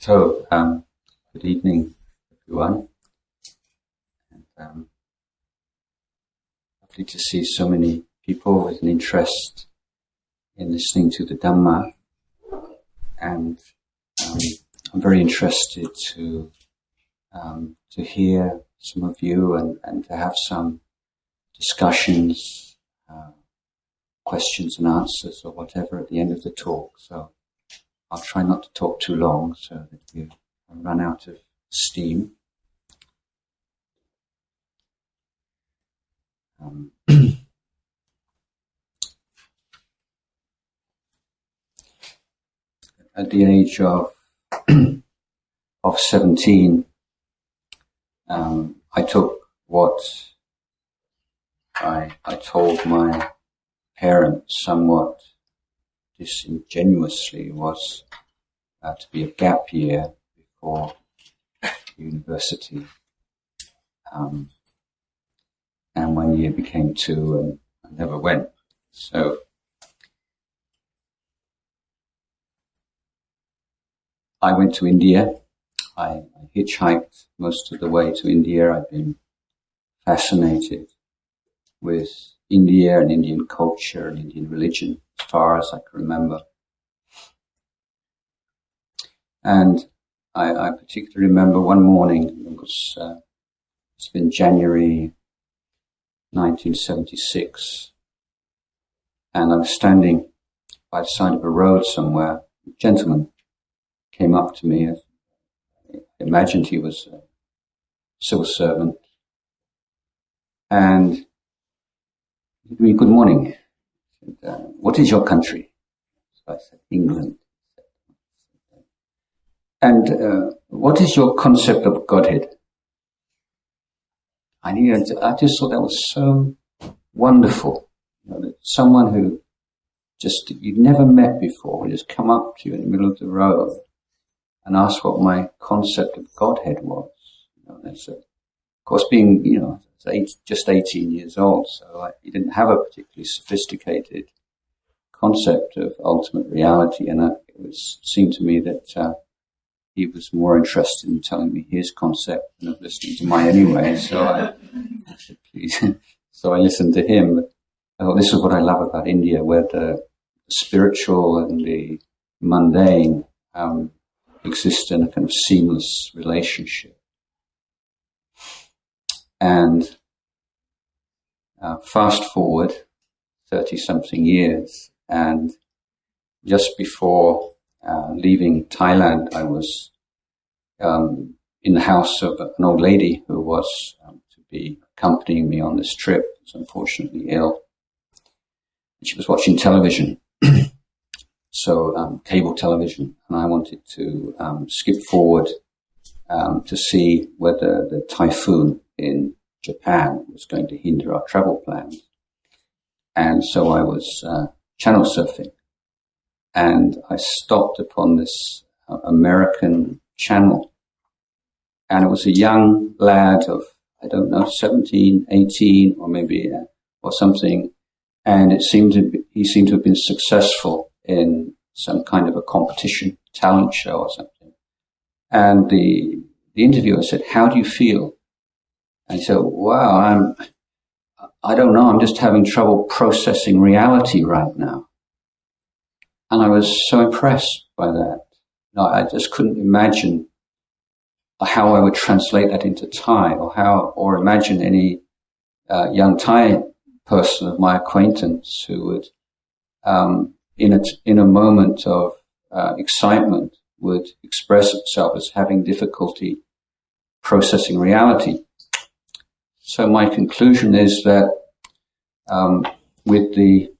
So, good evening, everyone. And, lovely to see so many people with an interest in listening to the Dhamma. And I'm very interested to hear some of you and to have some discussions, questions and answers or whatever at the end of the talk. So I'll try not to talk too long so that you run out of steam. At the age of 17, I took what I told my parents somewhat disingenuously was to be a gap year before university. And 1 year became 2 and I never went. So I went to India. I hitchhiked most of the way to India. I've been fascinated with India and Indian culture and Indian religion as far as I can remember. And I particularly remember one morning, it's been January 1976, and I was standing by the side of a road somewhere. A gentleman came up to me. I imagined he was a civil servant. And he said to me, "Good morning. What is your country?" So I said, "England." "And what is your concept of Godhead?" I just thought that was so wonderful. That someone who just you'd never met before would just come up to you in the middle of the road and ask what my concept of Godhead was. Of course, being just 18 years old, so he didn't have a particularly sophisticated concept of ultimate reality, and it seemed to me that he was more interested in telling me his concept than of listening to mine anyway. So I said, "Please." So I listened to him. But, this is what I love about India, where the spiritual and the mundane exist in a kind of seamless relationship. And fast forward 30-something years, and just before leaving Thailand, I was in the house of an old lady who was to be accompanying me on this trip. She was unfortunately ill. And she was watching television, so cable television, and I wanted to skip forward to see whether the typhoon in Japan was going to hinder our travel plans. And so I was channel surfing, and I stopped upon this American channel, and it was a young lad of, 17, 18, or maybe or something, and he seemed to have been successful in some kind of a competition, talent show or something. And the interviewer said, "How do you feel?" And he said, "Wow, I don't know, I'm just having trouble processing reality right now." And I was so impressed by that. I just couldn't imagine how I would translate that into Thai, or imagine any young Thai person of my acquaintance who would, in a moment of excitement, would express itself as having difficulty processing reality. So my conclusion is that with the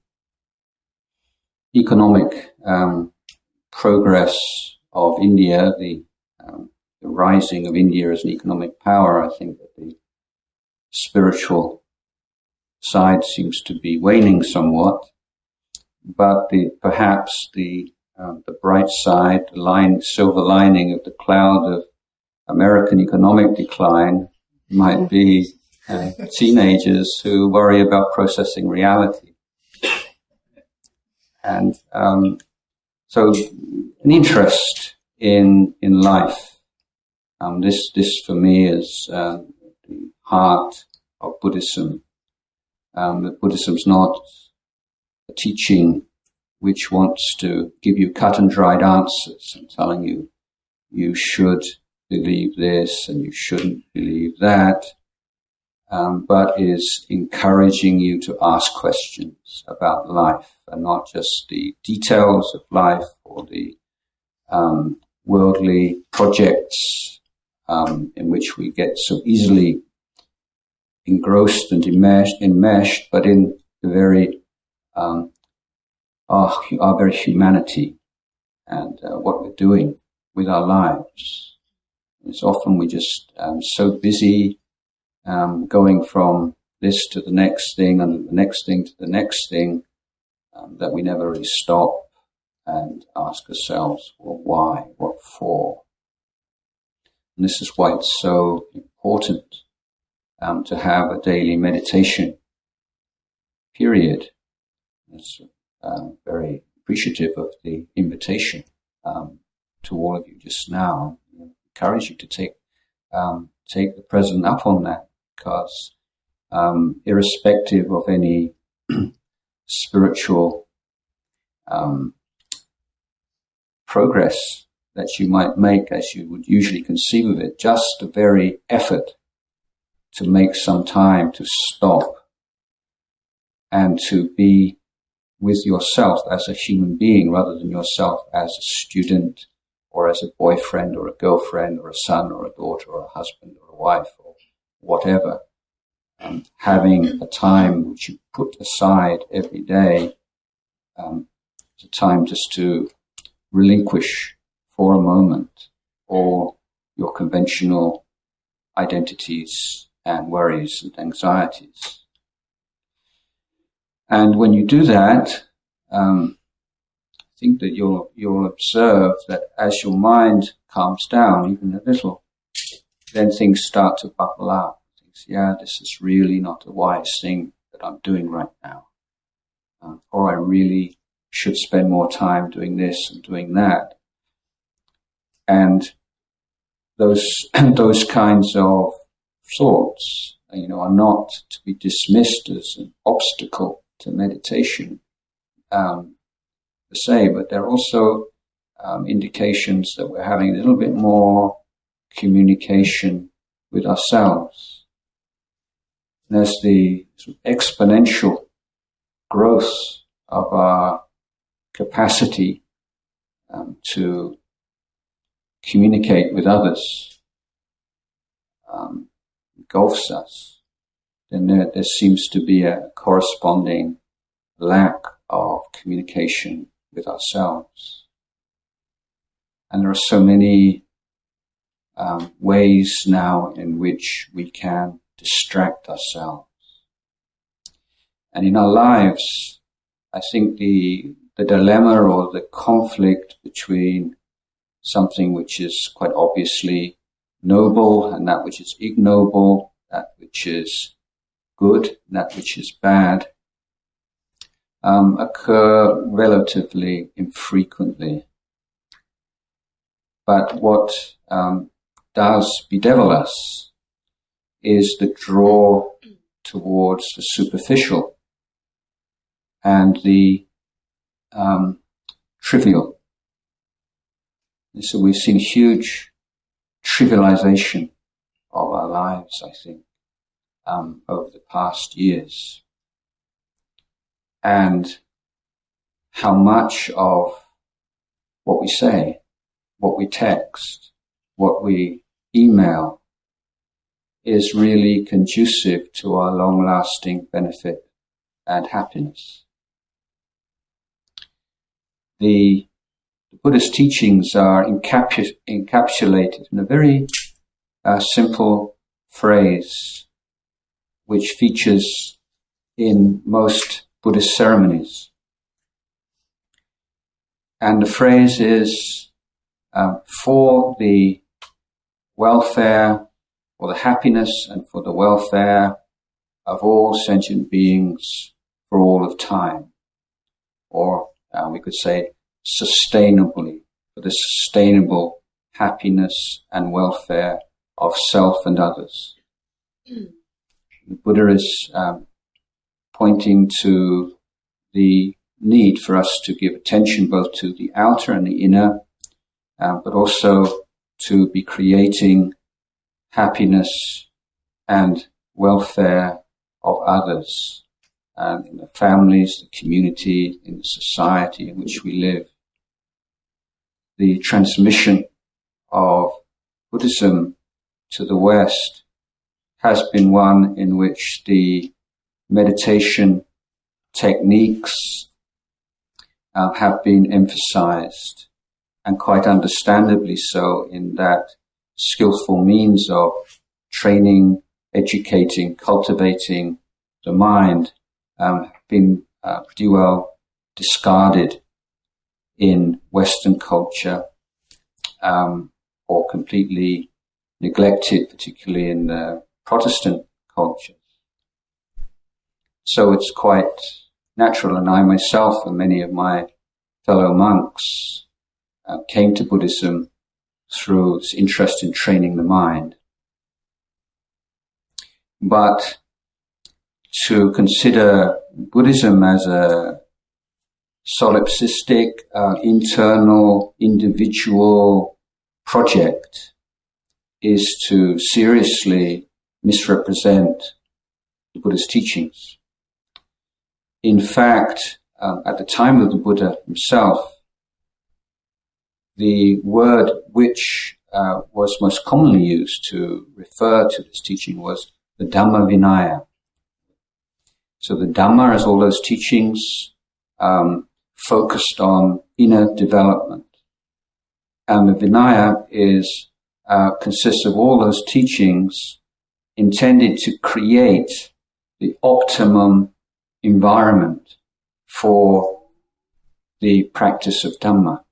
economic progress of India, the rising of India as an economic power, I think that the spiritual side seems to be waning somewhat, but perhaps the bright side, the silver lining of the cloud of American economic decline might be teenagers who worry about processing reality. And so an interest in life. This for me is the heart of Buddhism. That Buddhism's not a teaching which wants to give you cut and dried answers and telling you you should believe this and you shouldn't believe that, but is encouraging you to ask questions about life, and not just the details of life or the worldly projects in which we get so easily engrossed and enmeshed, but in the very our very humanity and what we're doing with our lives. It's often we just so busy going from this to the next thing and the next thing to the next thing that we never really stop and ask ourselves, well, why? What for? And this is why it's so important to have a daily meditation period. It's very appreciative of the invitation to all of you just now. I encourage you to take the President up on that, because irrespective of any spiritual progress that you might make as you would usually conceive of it, just the very effort to make some time to stop and to be with yourself as a human being rather than yourself as a student or as a boyfriend or a girlfriend or a son or a daughter or a husband or a wife or whatever. Having a time which you put aside every day, it's a time just to relinquish for a moment all your conventional identities and worries and anxieties. And when you do that, I think that you'll observe that as your mind calms down even a little, then things start to bubble up. This is really not a wise thing that I'm doing right now. Or I really should spend more time doing this and doing that. And those kinds of thoughts, are not to be dismissed as an obstacle to meditation per se, but they're also indications that we're having a little bit more communication with ourselves. And there's the sort of exponential growth of our capacity to communicate with others engulfs us, then there seems to be a corresponding lack of communication with ourselves. And there are so many ways now in which we can distract ourselves. And in our lives, I think the dilemma or the conflict between something which is quite obviously noble and that which is ignoble, that which is good and that which is bad, occur relatively infrequently. But what does bedevil us is the draw towards the superficial and the trivial. And so we've seen huge trivialization of our lives, I think, over the past years. And how much of what we say, what we text, what we email is really conducive to our long-lasting benefit and happiness. The Buddhist teachings are encapsulated in a very simple phrase which features in most Buddhist ceremonies. And the phrase is, for the welfare, for the happiness and for the welfare of all sentient beings for all of time. Or we could say, sustainably for the sustainable happiness and welfare of self and others. The Buddha is pointing to the need for us to give attention both to the outer and the inner, but also to be creating happiness and welfare of others, in the families, the community, in the society in which we live. The transmission of Buddhism to the West has been one in which the meditation techniques have been emphasized, and quite understandably so, in that skillful means of training, educating, cultivating the mind have been pretty well discarded in Western culture, or completely neglected, particularly in the Protestant cultures. So it's quite natural, and I myself and many of my fellow monks came to Buddhism through this interest in training the mind. But to consider Buddhism as a solipsistic, internal, individual project is to seriously misrepresent the Buddha's teachings. In fact, at the time of the Buddha himself, the word which was most commonly used to refer to this teaching was the Dhamma Vinaya. So the Dhamma is all those teachings focused on inner development. And the Vinaya consists of all those teachings intended to create the optimum environment for the practice of Dhamma.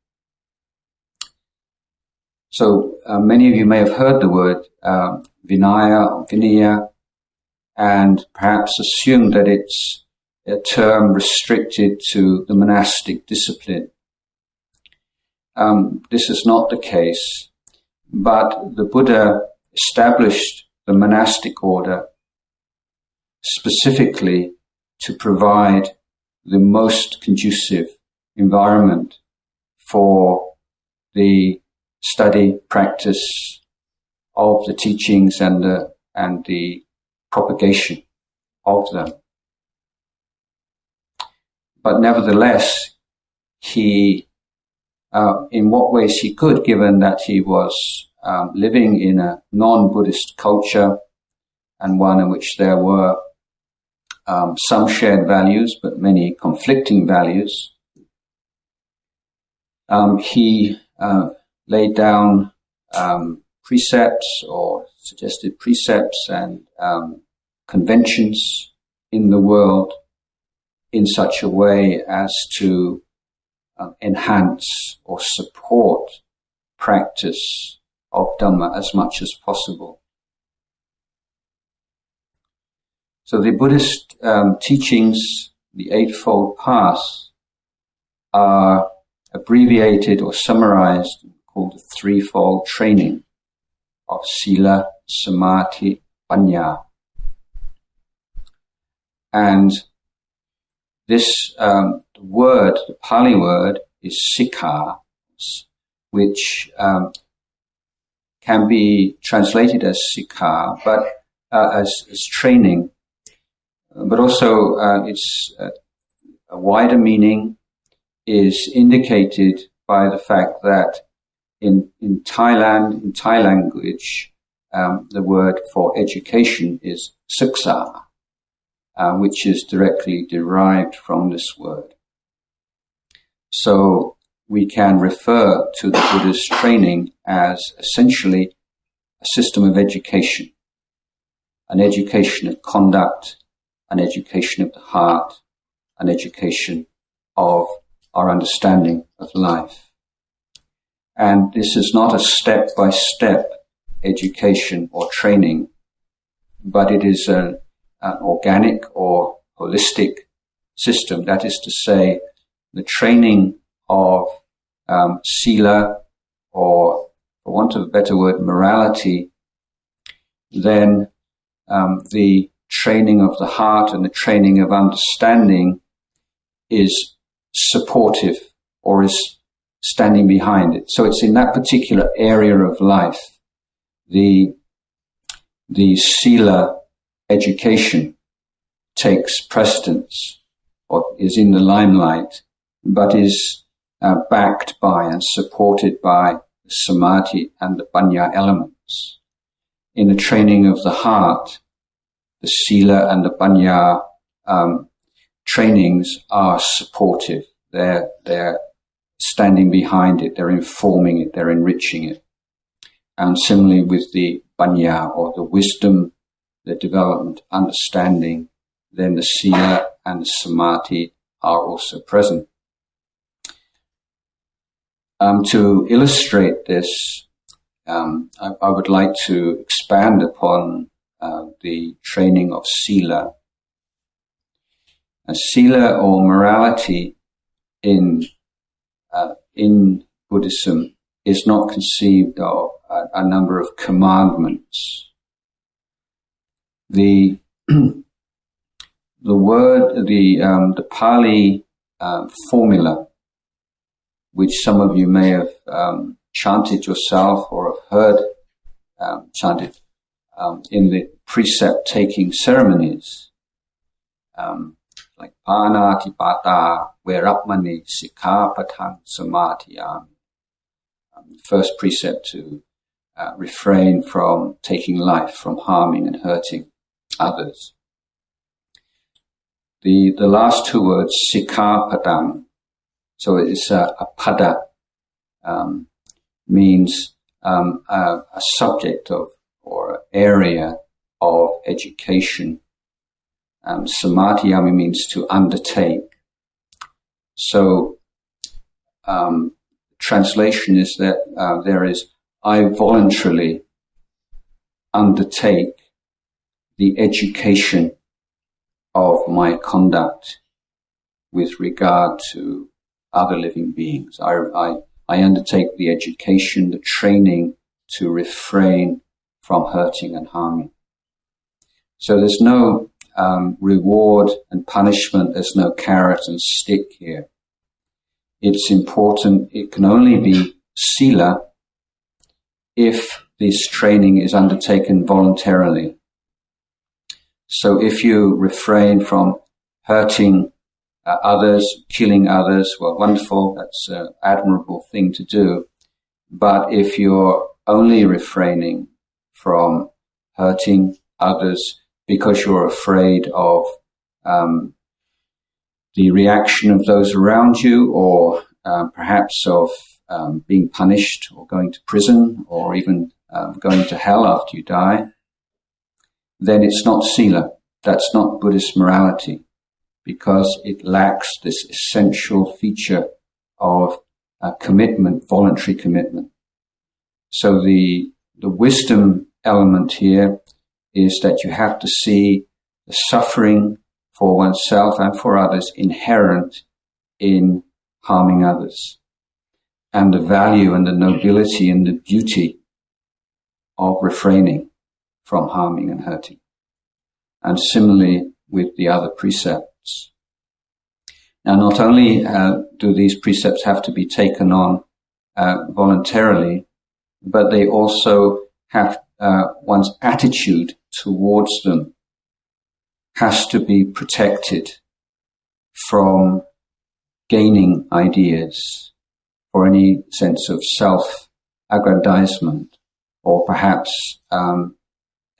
So many of you may have heard the word Vinaya or Vinaya, and perhaps assumed that it's a term restricted to the monastic discipline. This is not the case, but the Buddha established the monastic order specifically to provide the most conducive environment for the study, practice of the teachings and the propagation of them. But nevertheless, he, in what ways he could, given that he was living in a non-Buddhist culture and one in which there were some shared values, but many conflicting values, he laid down precepts or suggested precepts and conventions in the world in such a way as to enhance or support practice of Dhamma as much as possible. So the Buddhist teachings, the Eightfold Path, are abbreviated or summarized, called the threefold training of Sila, Samadhi, Panya. And this word, the Pali word, is Sikha, which can be translated as Sikha, but as training. But also its a wider meaning is indicated by the fact that in Thai language, the word for education is Siksa, which is directly derived from this word. So we can refer to the Buddha's training as essentially a system of education, an education of conduct, an education of the heart, an education of our understanding of life. And this is not a step-by-step education or training, but it is an organic or holistic system. That is to say, the training of sila, or for want of a better word, morality, then the training of the heart and the training of understanding is supportive or is standing behind it. So it's in that particular area of life. The sila education takes precedence or is in the limelight, but is backed by and supported by the samadhi and the panya elements. In the training of the heart, the sila and the panya trainings are supportive. They're standing behind it, they're informing it, they're enriching it. And similarly with the panya, or the wisdom, the development, understanding, then the sila and the samadhi are also present. To illustrate this, I would like to expand upon the training of sila. Sila, or morality, in Buddhism is not conceived of a number of commandments. The word, the Pali formula, which some of you may have chanted yourself or have heard chanted in the precept-taking ceremonies, like Panatipata, Verapmani, Sikkhapadang, Samadhiyami. First precept to refrain from taking life, from harming and hurting others. The last two words, Sikkhapadang, so it's a pada, means a subject of or area of education. Samadhiyami means to undertake. So translation is that there is, I voluntarily undertake the education of my conduct with regard to other living beings. I undertake the education, the training to refrain from hurting and harming. So there's no reward and punishment, there's no carrot and stick here. It's important, it can only be sila if this training is undertaken voluntarily. So if you refrain from hurting others, killing others, well, wonderful, that's an admirable thing to do. But if you're only refraining from hurting others because you're afraid of the reaction of those around you, or perhaps of being punished or going to prison, or even going to hell after you die, then it's not sila. That's not Buddhist morality, because it lacks this essential feature of commitment, voluntary commitment. So the wisdom element here is that you have to see the suffering for oneself and for others inherent in harming others, and the value and the nobility and the beauty of refraining from harming and hurting. And similarly with the other precepts. Now, not only do these precepts have to be taken on voluntarily, but they also have one's attitude towards them has to be protected from gaining ideas or any sense of self-aggrandizement, or perhaps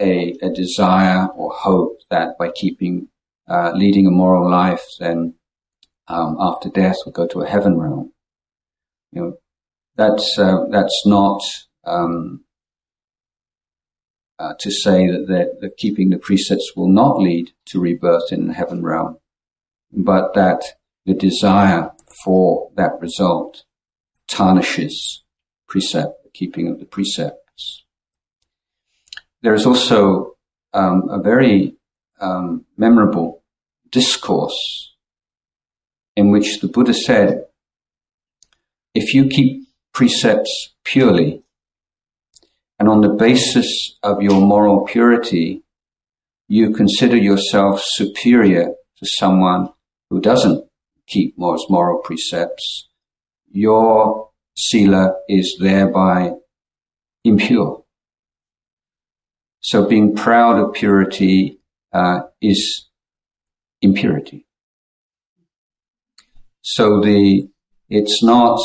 a desire or hope that by leading a moral life, then after death we'll go to a heaven realm. That's not to say that keeping the precepts will not lead to rebirth in the heaven realm, but that the desire for that result tarnishes precept, the keeping of the precepts. There is also a very memorable discourse in which the Buddha said, if you keep precepts purely, and on the basis of your moral purity, you consider yourself superior to someone who doesn't keep most moral precepts, your sila is thereby impure. So being proud of purity is impurity. So it's not,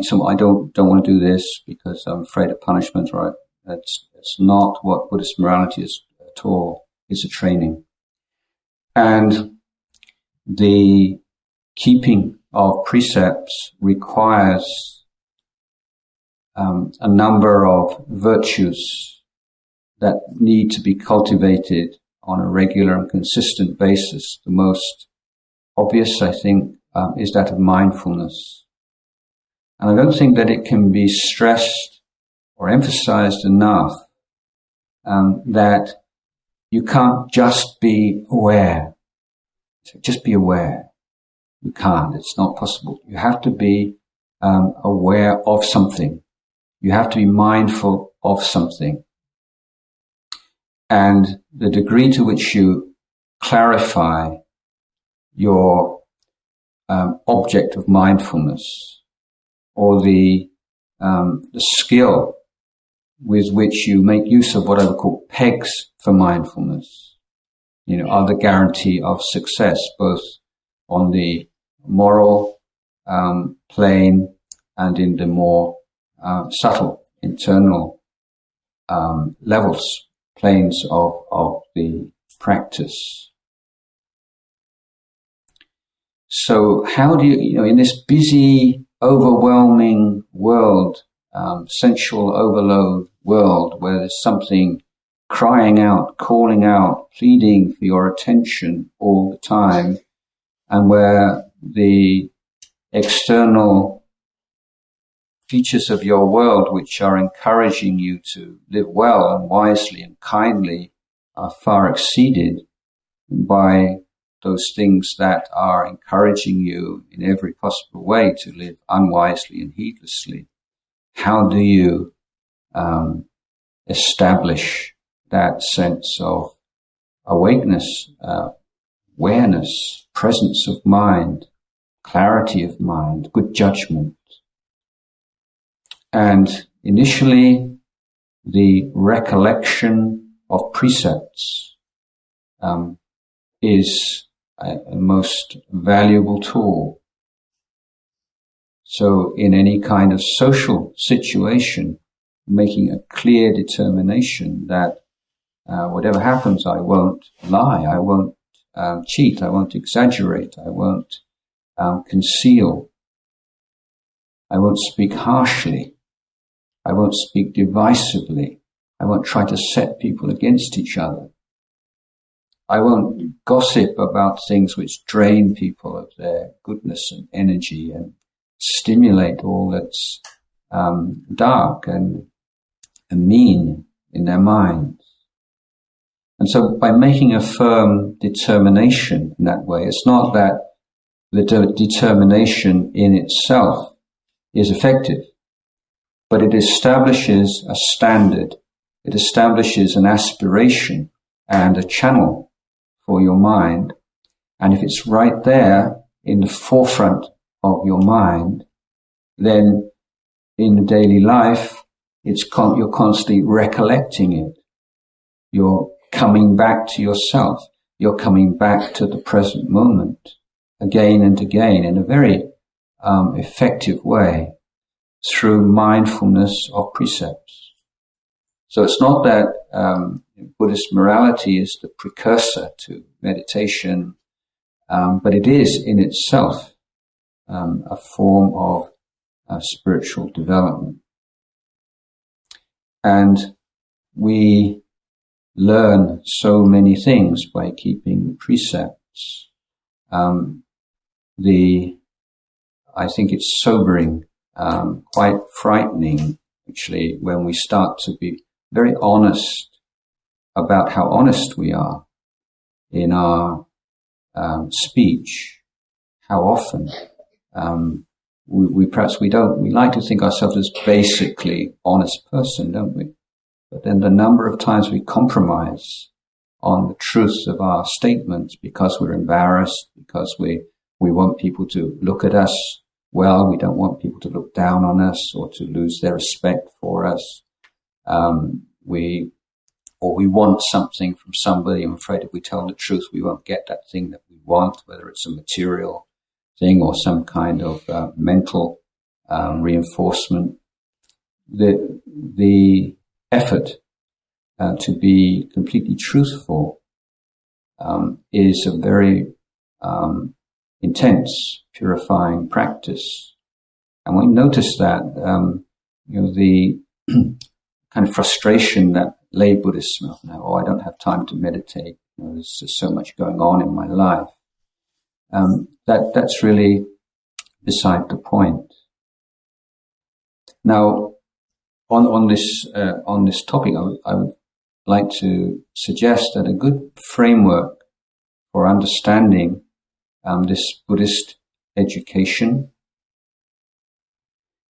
so I don't want to do this because I'm afraid of punishment, right? That's not what Buddhist morality is at all. It's a training. And the keeping of precepts requires a number of virtues that need to be cultivated on a regular and consistent basis. The most obvious, I think, is that of mindfulness. And I don't think that it can be stressed or emphasized enough that you can't just be aware. So just be aware. You can't. It's not possible. You have to be aware of something. You have to be mindful of something. And the degree to which you clarify your object of mindfulness, or the skill with which you make use of what I would call pegs for mindfulness, are the guarantee of success, both on the moral plane and in the more subtle internal levels, planes of the practice. So how do you, in this busy, overwhelming world, sensual overload world, where there's something crying out, calling out, pleading for your attention all the time, and where the external features of your world which are encouraging you to live well and wisely and kindly are far exceeded by those things that are encouraging you in every possible way to live unwisely and heedlessly. How do you establish that sense of awakeness, awareness, presence of mind, clarity of mind, good judgment? And initially, the recollection of precepts is a most valuable tool. So in any kind of social situation, making a clear determination that whatever happens, I won't lie, I won't cheat, I won't exaggerate, I won't conceal, I won't speak harshly, I won't speak divisively, I won't try to set people against each other. I won't gossip about things which drain people of their goodness and energy and stimulate all that's dark and mean in their minds. And so by making a firm determination in that way, it's not that the determination in itself is effective, but it establishes a standard, it establishes an aspiration and a channel for your mind. And if it's right there in the forefront of your mind, then in daily life, you're constantly recollecting it. You're coming back to yourself. You're coming back to the present moment again and again in a very effective way through mindfulness of precepts. So it's not that Buddhist morality is the precursor to meditation, but it is in itself a form of spiritual development. And we learn so many things by keeping the precepts. I think it's sobering, quite frightening, actually, when we start to be very honest about how honest we are in our speech, how often we like to think ourselves as basically honest person, don't we? But then the number of times we compromise on the truth of our statements because we're embarrassed, because we want people to look at us well, we don't want people to look down on us or to lose their respect for us. We want something from somebody. I'm afraid if we tell the truth, we won't get that thing that we want, whether it's a material thing or some kind of mental reinforcement. The effort to be completely truthful is a very intense, purifying practice. And we notice that, the kind of frustration that lay Buddhists have now, I don't have time to meditate, there's just so much going on in my life. That's really beside the point. Now, on this topic, I would like to suggest that a good framework for understanding this Buddhist education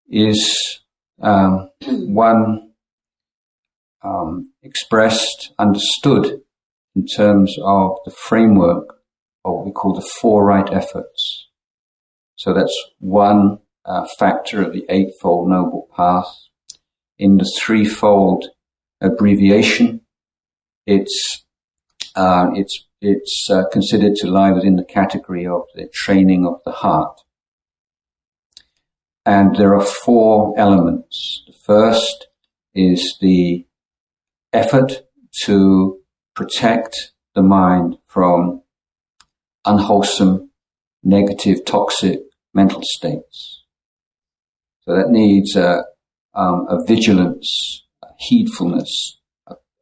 is one expressed, understood in terms of the framework of what we call the four right efforts. So that's one factor of the Eightfold Noble Path. In the threefold abbreviation, it's considered to lie within the category of the training of the heart. And there are four elements. The first is the effort to protect the mind from unwholesome, negative, toxic mental states. So that needs a vigilance, a heedfulness,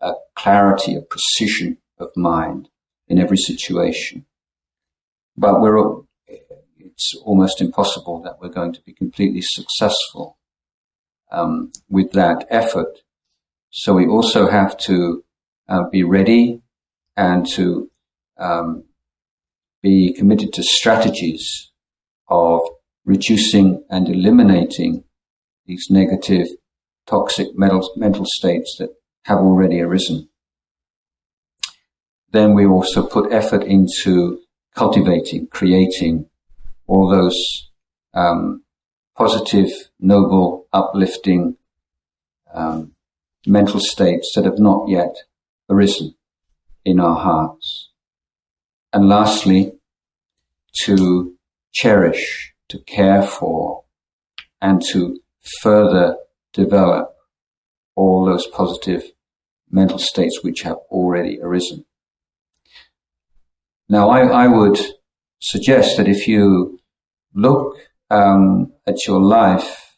a clarity, a precision of mind in every situation. But it's almost impossible that we're going to be completely successful with that effort. So we also have to be ready and to be committed to strategies of reducing and eliminating these negative, toxic mental states that have already arisen. Then we also put effort into cultivating, creating all those positive, noble, uplifting mental states that have not yet arisen in our hearts. And lastly, to cherish, to care for, and to further develop all those positive mental states which have already arisen. Now, I would suggest that if you look at your life,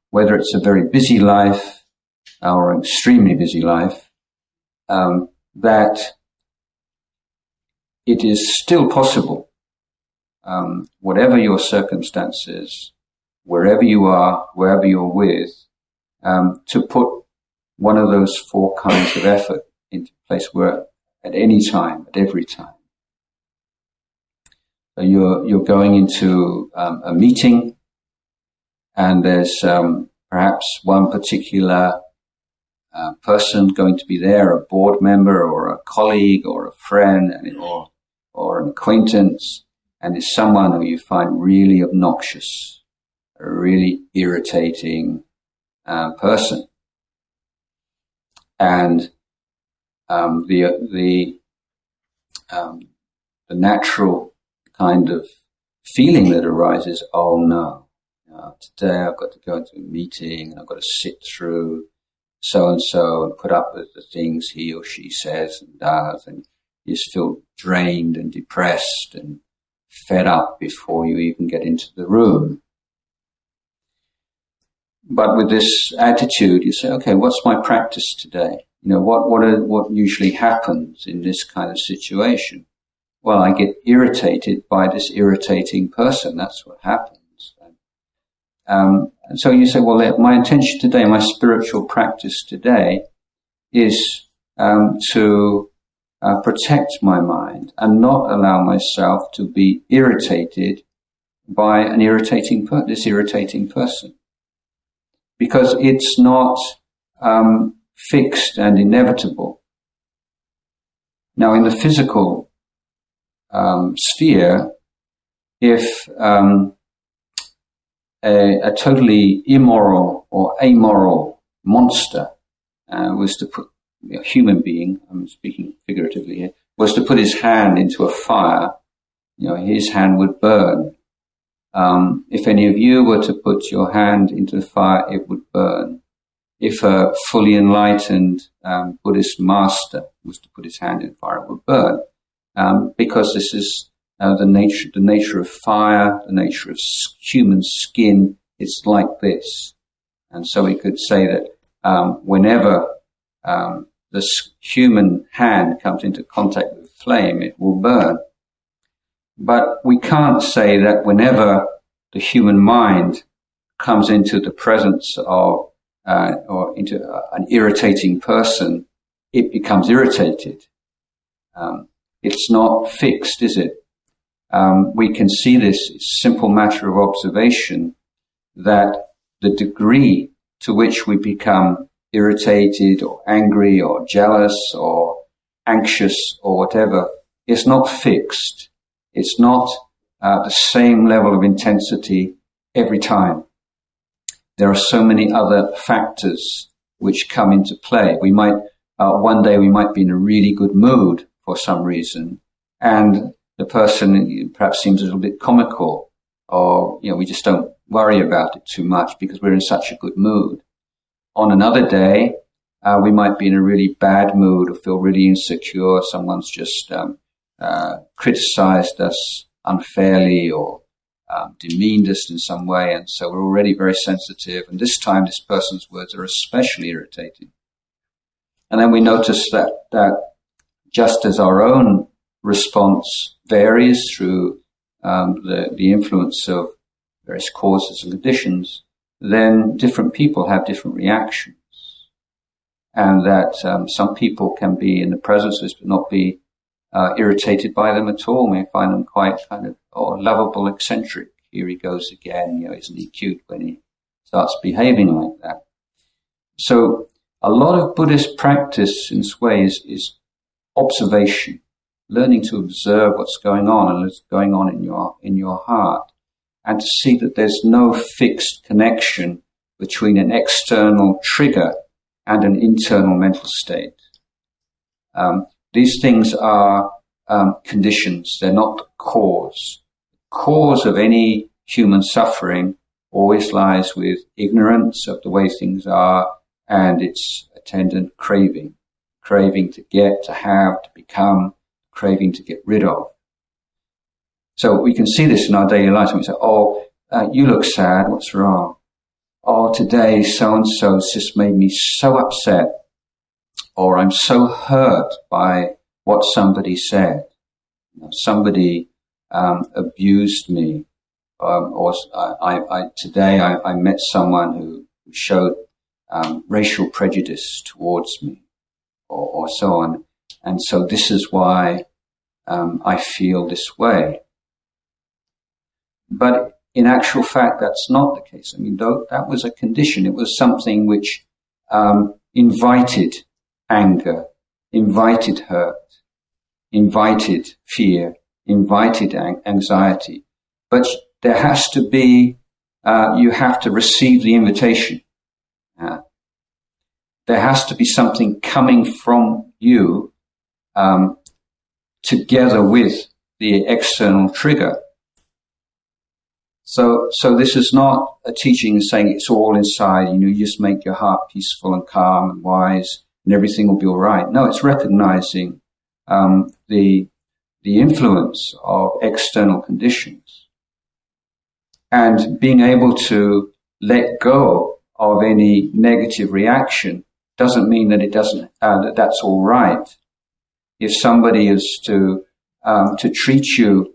whether it's a very busy life or an extremely busy life, that it is still possible, whatever your circumstances, wherever you are, wherever you're with, to put one of those four kinds of effort into place where at any time, at every time. So you're going into a meeting, and there's perhaps one particular person going to be there, a board member or a colleague or a friend or an acquaintance, and it's someone who you find really obnoxious, a really irritating person. And the natural kind of feeling that arises, oh no, today I've got to go into a meeting and I've got to sit through so-and-so and put up with the things he or she says and does, and you just feel drained and depressed and fed up before you even get into the room. But with this attitude, you say, okay, what's my practice today? What usually happens in this kind of situation? Well, I get irritated by this irritating person. That's what happens. And so you say, well, my intention today, my spiritual practice today is to protect my mind and not allow myself to be irritated by this irritating person, because it's not fixed and inevitable. Now, in the physical sphere, if a totally immoral or amoral monster was to put a human being, I'm speaking figuratively here, was to put his hand into a fire, his hand would burn. If any of you were to put your hand into the fire, it would burn. If a fully enlightened Buddhist master was to put his hand in fire, it would burn. Because this is the nature of fire, the nature of human skin. It's like this. And so we could say that whenever the human hand comes into contact with flame, it will burn. But we can't say that whenever the human mind comes into the presence of or into an irritating person, it becomes irritated. It's not fixed, is it? We can see this simple matter of observation, that the degree to which we become irritated or angry or jealous or anxious or whatever is not fixed. It's not the same level of intensity every time. There are so many other factors which come into play. We might, one day we might be in a really good mood for some reason, and the person perhaps seems a little bit comical, or, we just don't worry about it too much because we're in such a good mood. On another day, we might be in a really bad mood or feel really insecure. Someone's just criticized us unfairly or demeaned us in some way, and so we're already very sensitive, and this time this person's words are especially irritating. And then we notice that just as our own response varies through the influence of various causes and conditions, then different people have different reactions. And that some people can be in the presence of this but not be irritated by them at all, may find them quite kind of lovable, eccentric. Here he goes again, isn't he cute when he starts behaving like that? So a lot of Buddhist practice in this way is observation, learning to observe what's going on and what's going on in your heart, and to see that there's no fixed connection between an external trigger and an internal mental state. These things are conditions. They're not the cause. The cause of any human suffering always lies with ignorance of the way things are and its attendant craving to get, to have, to become, craving to get rid of. So we can see this in our daily life, and we say, you look sad, what's wrong? Today so-and-so just made me so upset, or I'm so hurt by what somebody said. Somebody abused me, or today I met someone who showed racial prejudice towards me, or so on. And so this is why I feel this way. But in actual fact, that's not the case. I mean, that was a condition. It was something which invited anger, invited hurt, invited fear, invited anxiety. But there has to be, you have to receive the invitation. There has to be something coming from you together with the external trigger. So this is not a teaching saying it's all inside, you just make your heart peaceful and calm and wise and everything will be all right. No, it's recognizing the influence of external conditions and being able to let go of any negative reaction doesn't mean that it doesn't, that's all right. If somebody is to treat you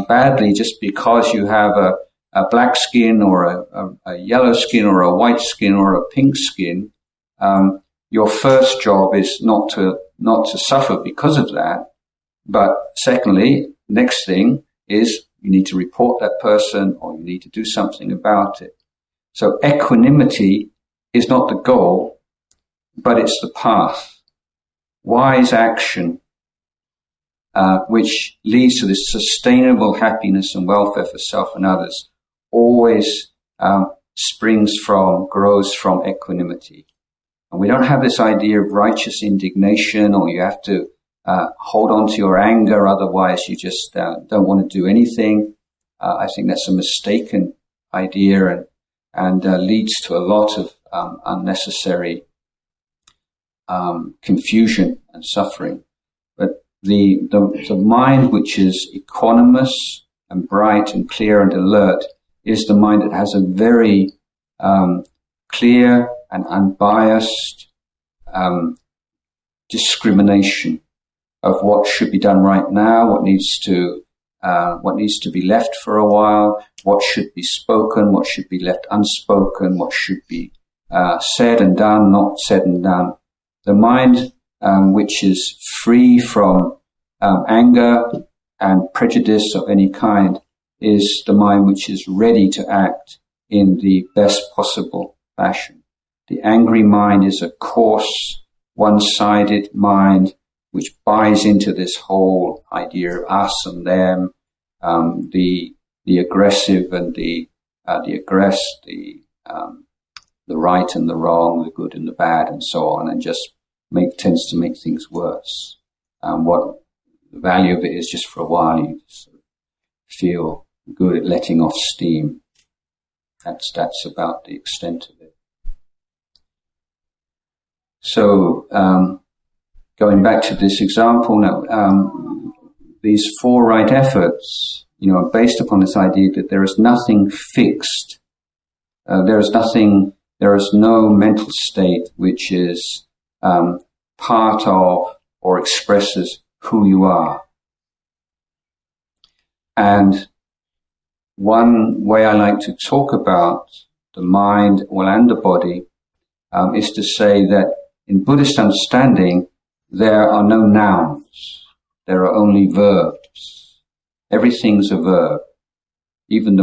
badly just because you have a black skin or a yellow skin or a white skin or a pink skin, your first job is not to suffer because of that. But secondly, next thing is you need to report that person or you need to do something about it. So equanimity is not the goal, but it's the path. Wise action, which leads to this sustainable happiness and welfare for self and others, always grows from equanimity. And we don't have this idea of righteous indignation, or you have to hold on to your anger, otherwise you just don't want to do anything. I think that's a mistaken idea and leads to a lot of unnecessary confusion and suffering. But the mind which is equanimous and bright and clear and alert is the mind that has a very clear and unbiased discrimination of what should be done right now, what needs to be left for a while, what should be spoken, what should be left unspoken, what should be said and done, not said and done. The mind which is free from anger and prejudice of any kind is the mind which is ready to act in the best possible fashion. The angry mind is a coarse, one-sided mind which buys into this whole idea of us and them, the aggressive and the aggressed, the right and the wrong, the good and the bad, and so on, and just tends to make things worse. What the value of it is, just for a while you sort of feel good at letting off steam. That's about the extent of it. So, going back to this example now, these 4 right efforts, are based upon this idea that there is nothing fixed. There is no mental state which is part of or expresses who you are. And one way I like to talk about the mind, and the body, is to say that in Buddhist understanding, there are no nouns. There are only verbs. Everything's a verb. Even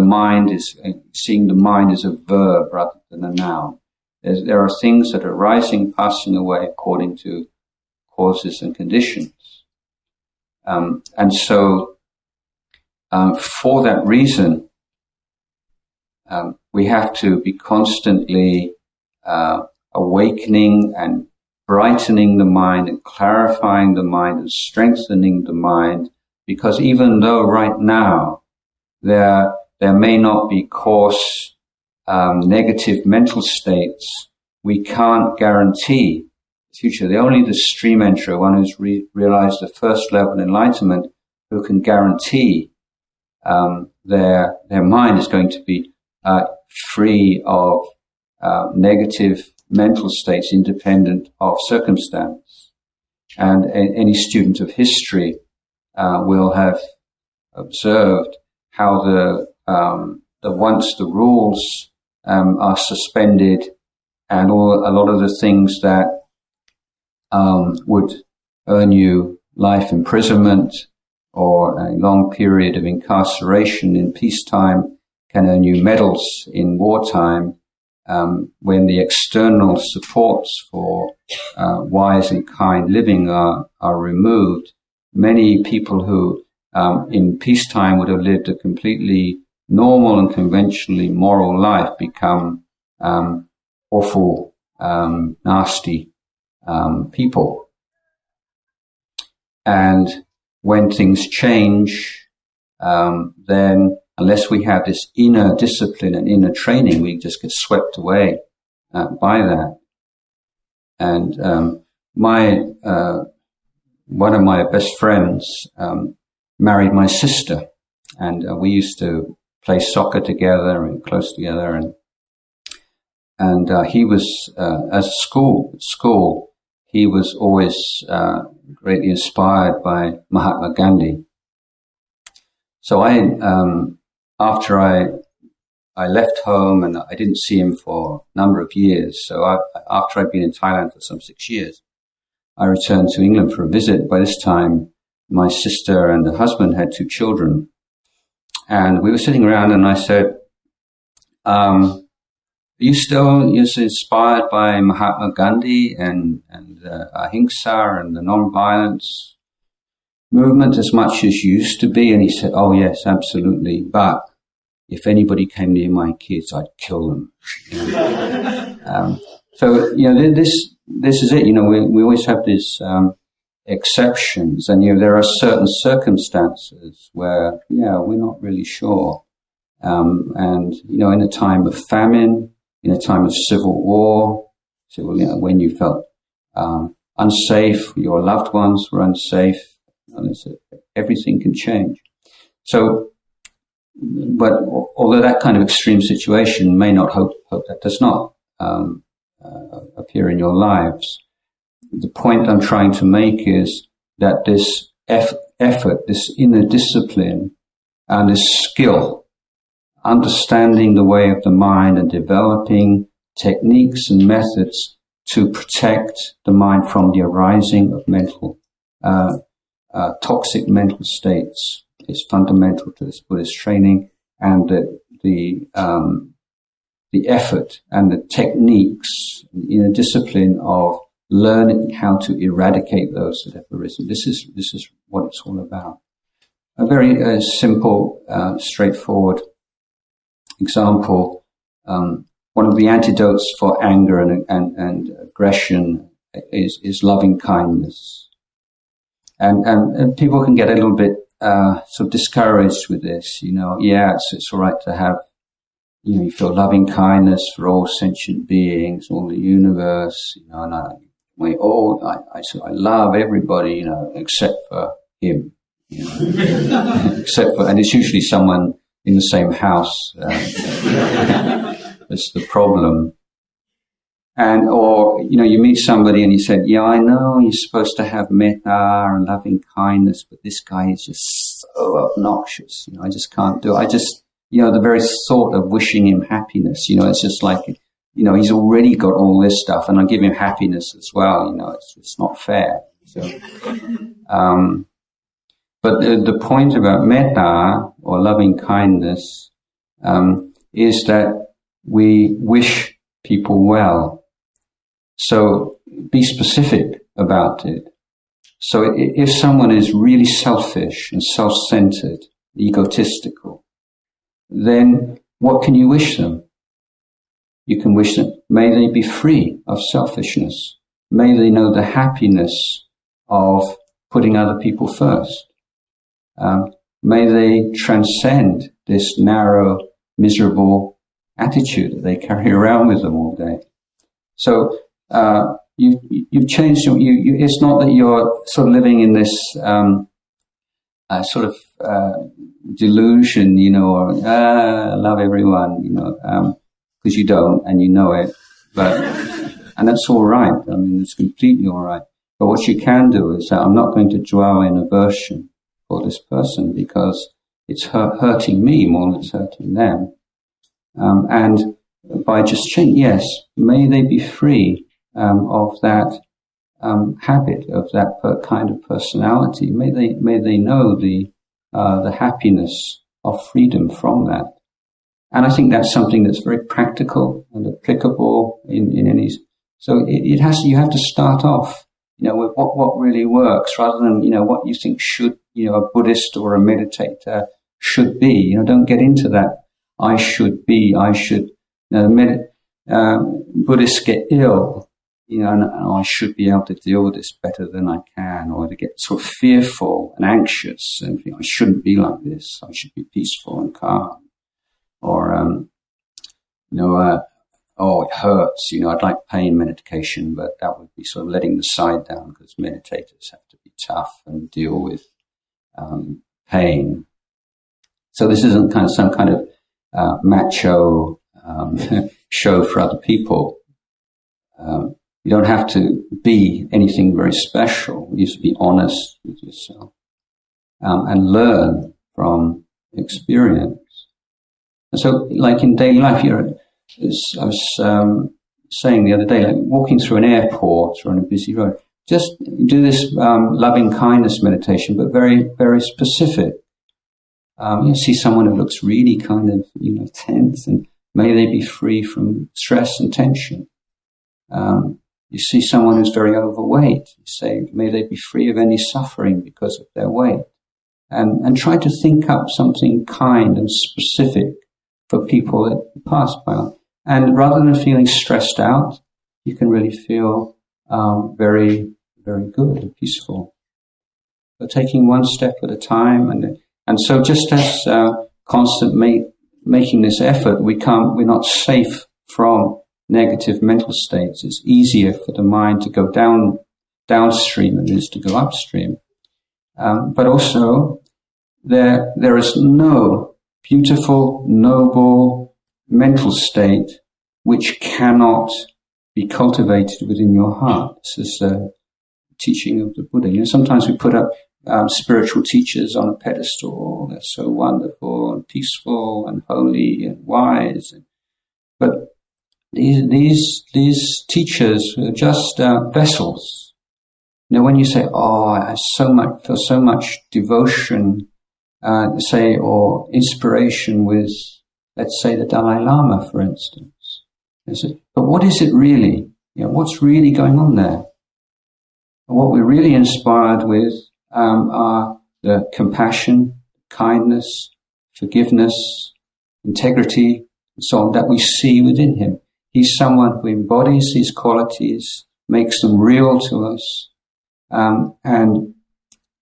seeing the mind is a verb rather than a noun. There are things that are rising, passing away according to causes and conditions. And so, for that reason, we have to be constantly awakening and brightening the mind and clarifying the mind and strengthening the mind, because even though right now there may not be coarse negative mental states, we can't guarantee the future. Only the stream enterer, one who's realized the first level of enlightenment, who can guarantee their mind is going to be free of negative mental states independent of circumstance. And any student of history will have observed how once the rules are suspended, and a lot of the things that would earn you life imprisonment or a long period of incarceration in peacetime can earn you medals in wartime. When the external supports for wise and kind living are removed, many people who in peacetime would have lived a completely normal and conventionally moral life become awful, nasty people. And when things change, then unless we have this inner discipline and inner training, we just get swept away by that. And one of my best friends married my sister, and we used to play soccer together and close together. And he was at school, he was always greatly inspired by Mahatma Gandhi. So after I left home and I didn't see him for a number of years. So after I'd been in Thailand for some 6 years, I returned to England for a visit. By this time, my sister and her husband had 2 children. And we were sitting around, and I said, are you still inspired by Mahatma Gandhi and Ahimsa and the non-violence movement as much as you used to be? And he said, oh yes, absolutely. But if anybody came near my kids, I'd kill them. So, this is it. We always have these exceptions, and there are certain circumstances where, we're not really sure. And in a time of famine, in a time of civil war, when you felt unsafe, your loved ones were unsafe, everything can change. So, but although that kind of extreme situation may not hope that does not appear in your lives, the point I'm trying to make is that this effort, this inner discipline, and this skill, understanding the way of the mind and developing techniques and methods to protect the mind from the arising of mental, toxic mental states, is fundamental to this Buddhist training, and the effort and the techniques in a discipline of learning how to eradicate those that have arisen. This is what it's all about. A very simple, straightforward example. One of the antidotes for anger and aggression is loving kindness, and people can get a little bit sort of discouraged with this. It's all right to have, you feel loving kindness for all sentient beings, all the universe, and I love everybody, except for him, except for, and it's usually someone in the same house that's the problem. And, or, you meet somebody and you said, I know you're supposed to have metta and loving kindness, but this guy is just so obnoxious. I just can't do it. The very thought of wishing him happiness, it's just like, he's already got all this stuff and I give him happiness as well. It's not fair. So, but the point about metta or loving kindness, is that we wish people well. So be specific about it. So if someone is really selfish and self-centered, egotistical, then what can you wish them? You can wish them, may they be free of selfishness. May they know the happiness of putting other people first. May they transcend this narrow, miserable attitude that they carry around with them all day. So you've changed. It's not that you're sort of living in this sort of delusion, or love everyone, because you don't and you know it. But and that's all right. I mean, it's completely all right. But what you can do is that I'm not going to dwell in aversion for this person because it's hurting me more than it's hurting them. And by just saying, yes, may they be free of that habit, of that kind of personality. May they know the happiness of freedom from that. And I think that's something that's very practical and applicable in any. So you have to start off, with what really works, rather than what you think should a Buddhist or a meditator should be. Don't get into that. I should be. I should. Buddhists get ill, and I should be able to deal with this better than I can, or to get sort of fearful and anxious and think I shouldn't be like this. I should be peaceful and calm. Or, oh, it hurts. I'd like pain medication, but that would be sort of letting the side down because meditators have to be tough and deal with pain. So this isn't some kind of macho show for other people. You don't have to be anything very special. You just be honest with yourself and learn from experience. And so, like in daily life, I was saying the other day, like walking through an airport or on a busy road, just do this loving kindness meditation, but very, very specific. You see someone who looks really kind of, tense, and may they be free from stress and tension. You see someone who's very overweight. You say, may they be free of any suffering because of their weight. And try to think up something kind and specific for people that you pass by. And rather than feeling stressed out, you can really feel very, very good and peaceful. But taking one step at a time, and so just as constant making this effort, we're not safe from negative mental states. It's easier for the mind to go downstream than it is to go upstream. But also, there is no beautiful, noble mental state which cannot be cultivated within your heart. This is the teaching of the Buddha. Sometimes we put up spiritual teachers on a pedestal. They're so wonderful and peaceful and holy and wise. But these teachers are just vessels. When you say, I feel so much devotion, or inspiration with, let's say, the Dalai Lama, for instance. But what is it really? What's really going on there? And what we're really inspired with are the compassion, kindness, forgiveness, integrity, and so on that we see within him. He's someone who embodies these qualities, makes them real to us, and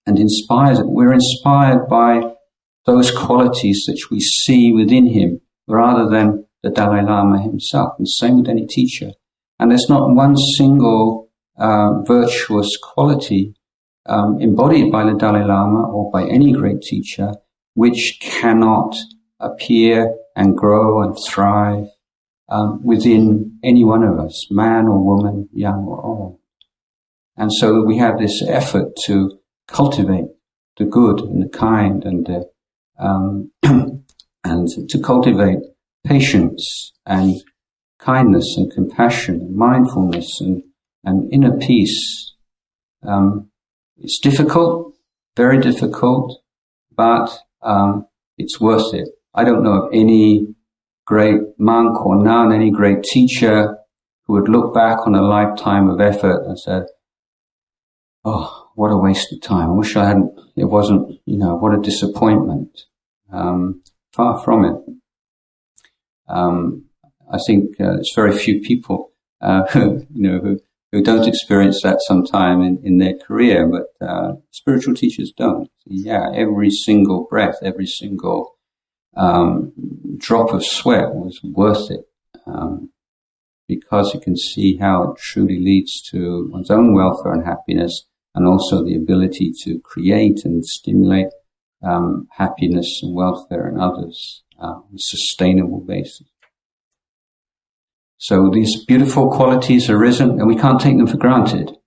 inspires it. We're inspired by those qualities that we see within him rather than the Dalai Lama himself. And same with any teacher. And there's not one single virtuous quality embodied by the Dalai Lama or by any great teacher which cannot appear and grow and thrive within any one of us, man or woman, young or old. And so we have this effort to cultivate the good and the kind and to cultivate patience and kindness and compassion and mindfulness and inner peace. It's difficult, very difficult, but it's worth it. I don't know of any great monk or nun, any great teacher who would look back on a lifetime of effort and said, "Oh, what a waste of time. I wish it wasn't, what a disappointment." Far from it. I think there's very few people who don't experience that sometime in their career, but spiritual teachers don't. Yeah, every single breath, every single drop of sweat was worth it, because you can see how it truly leads to one's own welfare and happiness, and also the ability to create and stimulate happiness and welfare in others on a sustainable basis. So these beautiful qualities are risen, and we can't take them for granted,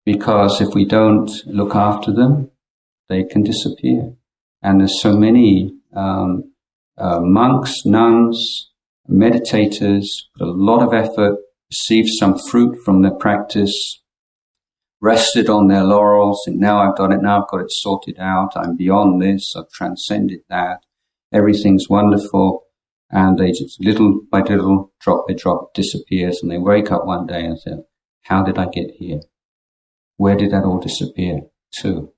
because if we don't look after them, they can disappear. And there's so many monks, nuns, meditators, put a lot of effort, received some fruit from their practice, rested on their laurels, and now I've got it sorted out, I'm beyond this, I've transcended that, everything's wonderful, and they just little by little, drop by drop, disappears, and they wake up one day and say, how did I get here? Where did that all disappear to?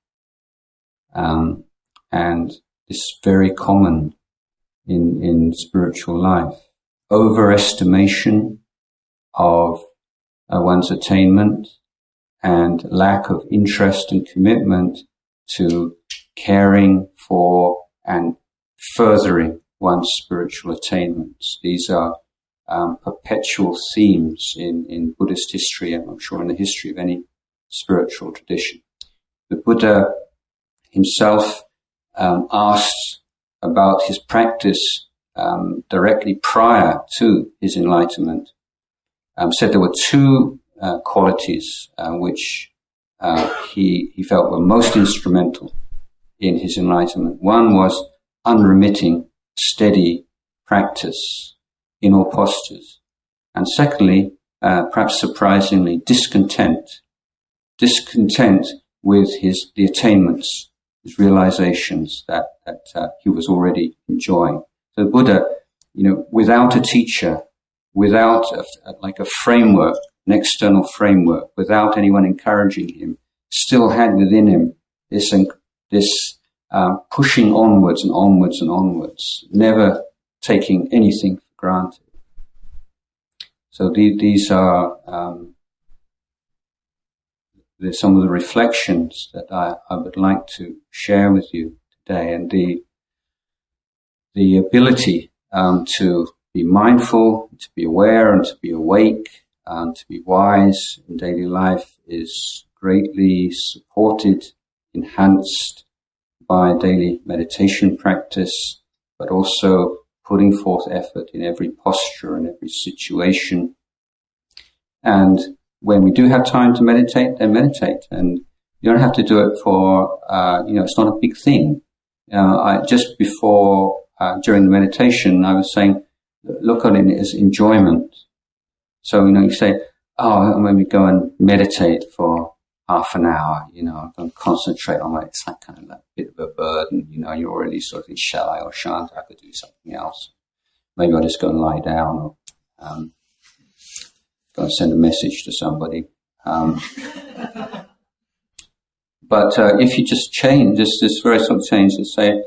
And this is very common in spiritual life. Overestimation of one's attainment, and lack of interest and commitment to caring for and furthering one's spiritual attainments. These are perpetual themes in Buddhist history, and I'm sure in the history of any spiritual tradition. The Buddha himself asked about his practice directly prior to his enlightenment. Said there were two qualities which he felt were most instrumental in his enlightenment. One was unremitting, steady practice in all postures. And secondly, perhaps surprisingly, discontent with the attainments his realizations that he was already enjoying. So the Buddha, without a teacher, without a framework, an external framework, without anyone encouraging him, still had within him this pushing onwards and onwards and onwards, never taking anything for granted. So these are there's some of the reflections that I would like to share with you today, and the ability to be mindful, to be aware, and to be awake, and to be wise in daily life is greatly supported, enhanced by daily meditation practice, but also putting forth effort in every posture and every situation. And when we do have time to meditate, then meditate. And you don't have to do it for, it's not a big thing. Just before, during the meditation, I was saying, look at it as enjoyment. So, you say, I'm going to go and meditate for half an hour, I'm going to concentrate on it. It's like kind of like a bit of a burden, you're already sort of shy or shan't, I could do something else. Maybe I'll just go and lie down or go and send a message to somebody. But if you just change, this very sort of change to say,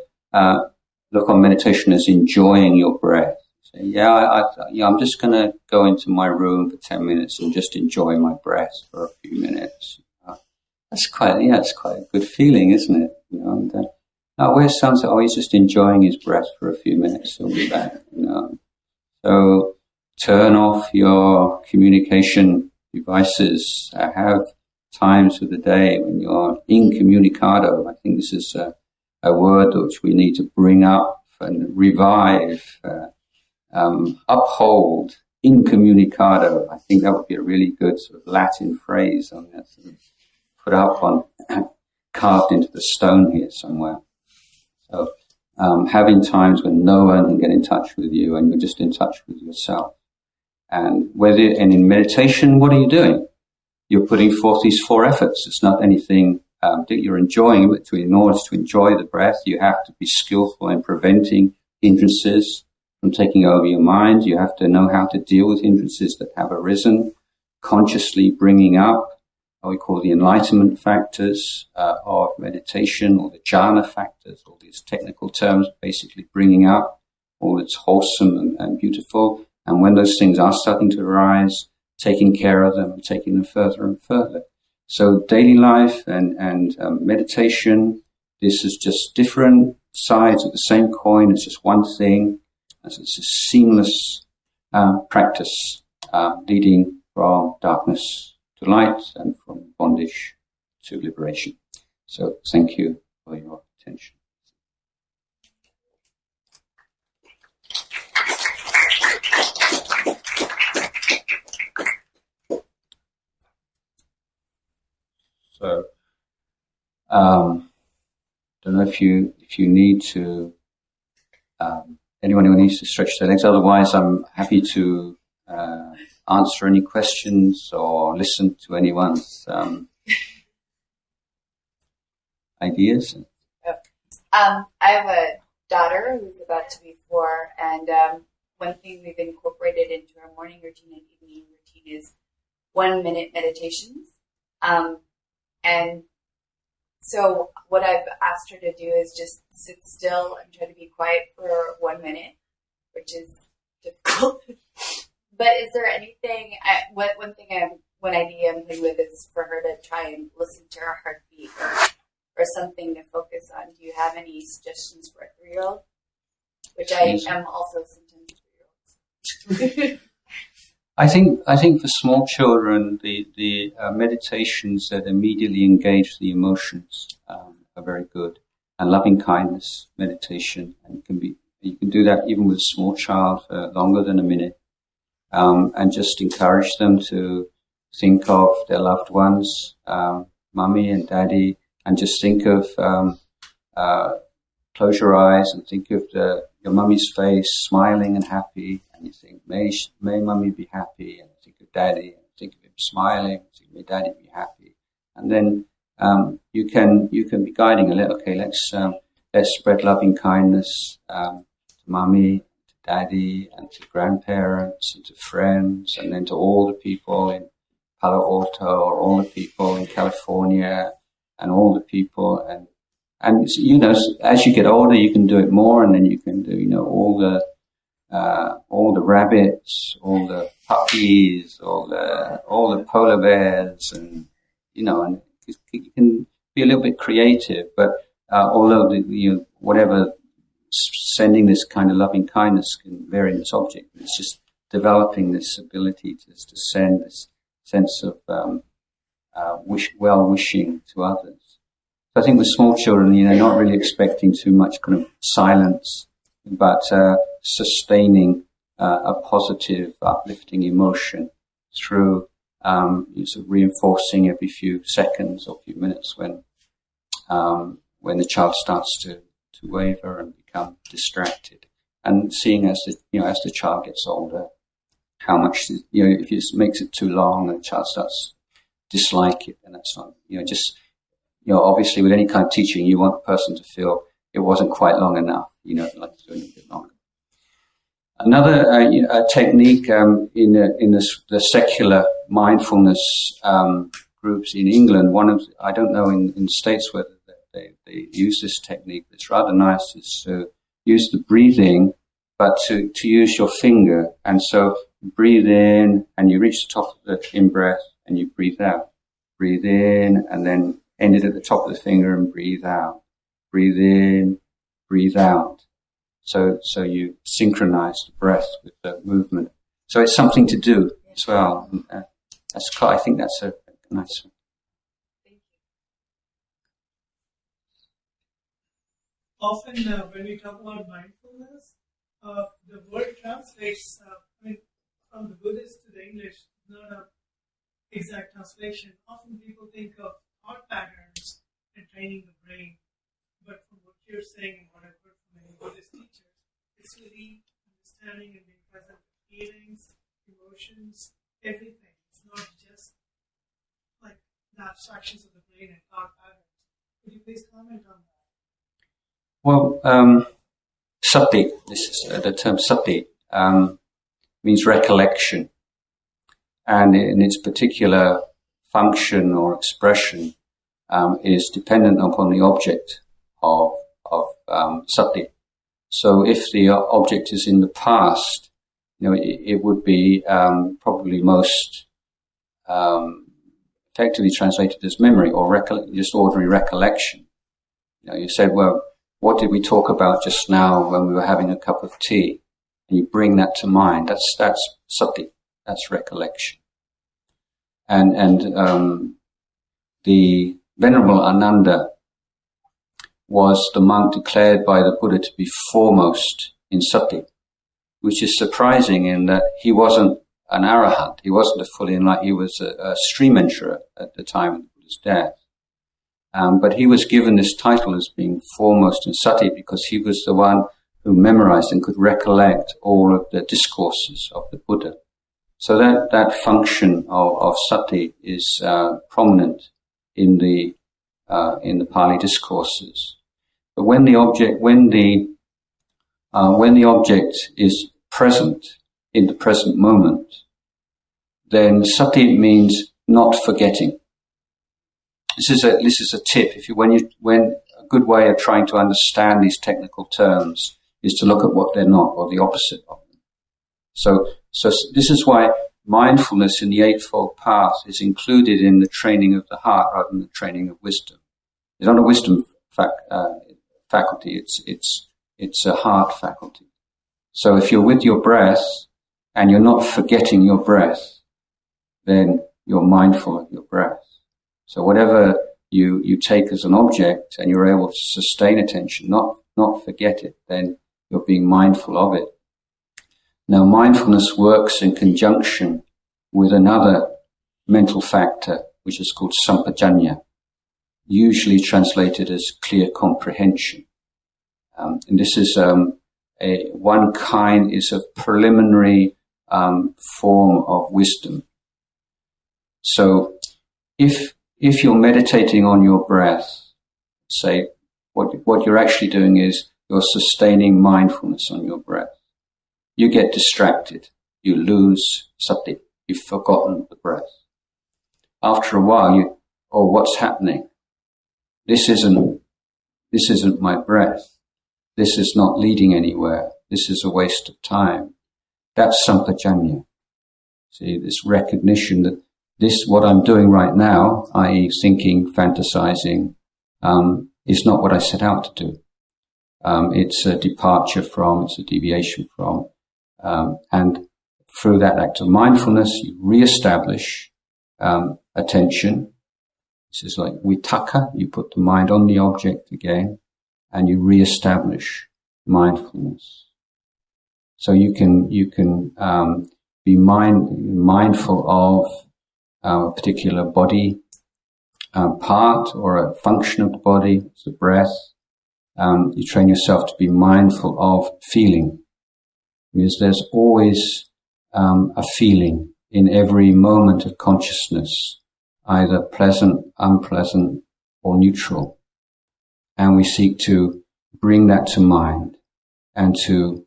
look on meditation as enjoying your breath. Say, I'm just going to go into my room for 10 minutes and just enjoy my breath for a few minutes. It's quite a good feeling, isn't it? And where's Sunset? He's just enjoying his breath for a few minutes. He'll be back. So turn off your communication devices. Have times of the day when you're incommunicado. I think this is a word which we need to bring up and revive, uphold. Incommunicado. I think that would be a really good sort of Latin phrase on that. Put up on, carved into the stone here somewhere. So, having times when no one can get in touch with you and you're just in touch with yourself. And in meditation, what are you doing? You're putting forth these 4 efforts. It's not anything that you're enjoying, but in order to enjoy the breath, you have to be skillful in preventing hindrances from taking over your mind. You have to know how to deal with hindrances that have arisen, consciously bringing up what we call the enlightenment factors of meditation, or the jhana factors, all these technical terms, basically bringing up all that's wholesome and beautiful. And when those things are starting to arise, taking care of them and taking them further and further. So daily life and meditation, this is just different sides of the same coin. It's just one thing. It's a seamless practice leading from darkness to light and from bondage to liberation. So thank you for your attention. So, don't know if you need to, anyone who needs to stretch their legs. Otherwise, I'm happy to answer any questions or listen to anyone's ideas. I have a daughter who's about to be 4, and one thing we've incorporated into our morning routine and evening routine is 1-minute meditations. And so what I've asked her to do is just sit still and try to be quiet for 1 minute, which is difficult. But is there anything, one idea I'm playing with is for her to try and listen to her heartbeat or something to focus on. Do you have any suggestions for a 3-year-old? Which I am also sometimes 3-year-olds. I think for small children, the meditations that immediately engage the emotions are very good, and loving kindness meditation, and you can do that even with a small child for longer than a minute, and just encourage them to think of their loved ones, mummy and daddy, and just think of close your eyes and think of your mummy's face smiling and happy. You think, may mummy be happy, and think of daddy, and think of him smiling, think, may daddy be happy. And then you can be guiding a little. Okay, let's spread loving kindness to mommy, to daddy, and to grandparents, and to friends, and then to all the people in Palo Alto, or all the people in California, and all the people, and as you get older, you can do it more, and then you can do all the rabbits, all the puppies, all the polar bears, and and you can be a little bit creative. But although whatever sending this kind of loving kindness can vary in its object, it's just developing this ability to send this sense of well-wishing to others. So I think with small children, not really expecting too much kind of silence, but sustaining a positive, uplifting emotion through sort of reinforcing every few seconds or few minutes when the child starts to waver and become distracted, and seeing as the child gets older, how much if it makes it too long, the child starts to dislike it, and that's not obviously with any kind of teaching, you want the person to feel it wasn't quite long enough, like to do it a bit longer. Another technique in the secular mindfulness groups in England, I don't know in the States whether they use this technique. It's rather nice. Is to use the breathing, but to use your finger, and so breathe in, and you reach the top of the in-breath, and you breathe out. Breathe in, and then end it at the top of the finger, and breathe out. Breathe in, breathe out. So you synchronize the breath with the movement. So it's something to do as well. I think that's a nice one. Often when we talk about mindfulness, the word translates from the Buddhist to the English, not an exact translation. Often people think of thought patterns and training the brain, but from what you're saying and what I've heard from many Buddhist teachers, it's really understanding and being present with feelings, emotions, everything. It's not just like the abstractions of the brain and thought patterns. Could you please comment on that? Well, sati, this is the term sati, means recollection, and in its particular function or expression is dependent upon the object of sati. So if the object is in the past, it would be probably most effectively translated as memory or just ordinary recollection. You said, well, what did we talk about just now when we were having a cup of tea? And you bring that to mind. That's sati. That's recollection. And the Venerable Ananda was the monk declared by the Buddha to be foremost in sati, which is surprising in that he wasn't an arahant. He wasn't a fully enlightened. He was a stream enterer at the time of the Buddha's death. But he was given this title as being foremost in sati because he was the one who memorized and could recollect all of the discourses of the Buddha. So that function of sati is prominent in the Pali discourses. But when the object is present in the present moment, then sati means not forgetting. This is a tip. When a good way of trying to understand these technical terms is to look at what they're not, or the opposite of them. So this is why mindfulness in the Eightfold Path is included in the training of the heart rather than the training of wisdom. It's not a wisdom faculty. It's a heart faculty. So if you're with your breath and you're not forgetting your breath, then you're mindful of your breath. So whatever you take as an object and you're able to sustain attention, not forget it, then you're being mindful of it. Now mindfulness works in conjunction with another mental factor, which is called sampajanya, usually translated as clear comprehension. And this is one kind is a preliminary form of wisdom. So if if you're meditating on your breath, say what you're actually doing is you're sustaining mindfulness on your breath. You get distracted. You lose sati. You've forgotten the breath. After a while, what's happening? This isn't my breath. This is not leading anywhere. This is a waste of time. That's sampajanya. See, this recognition that what I'm doing right now, i.e. thinking, fantasizing, is not what I set out to do. It's a departure from, it's a deviation from, and through that act of mindfulness, you re-establish attention. This is like vitaka, you put the mind on the object again, and you re-establish mindfulness. So you can be mindful of a particular body part or a function of the body, the breath. You train yourself to be mindful of feeling, because there's always a feeling in every moment of consciousness, either pleasant, unpleasant, or neutral. And we seek to bring that to mind and to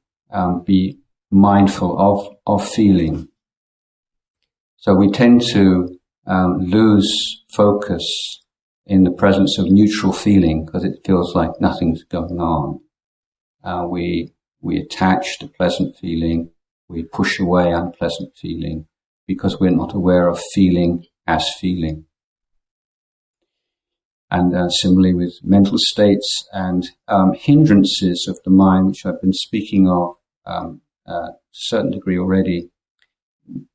be mindful of feeling. So we tend to lose focus in the presence of neutral feeling because it feels like nothing's going on. We attach to pleasant feeling. We push away unpleasant feeling because we're not aware of feeling as feeling. And similarly with mental states and hindrances of the mind, which I've been speaking of to a certain degree already.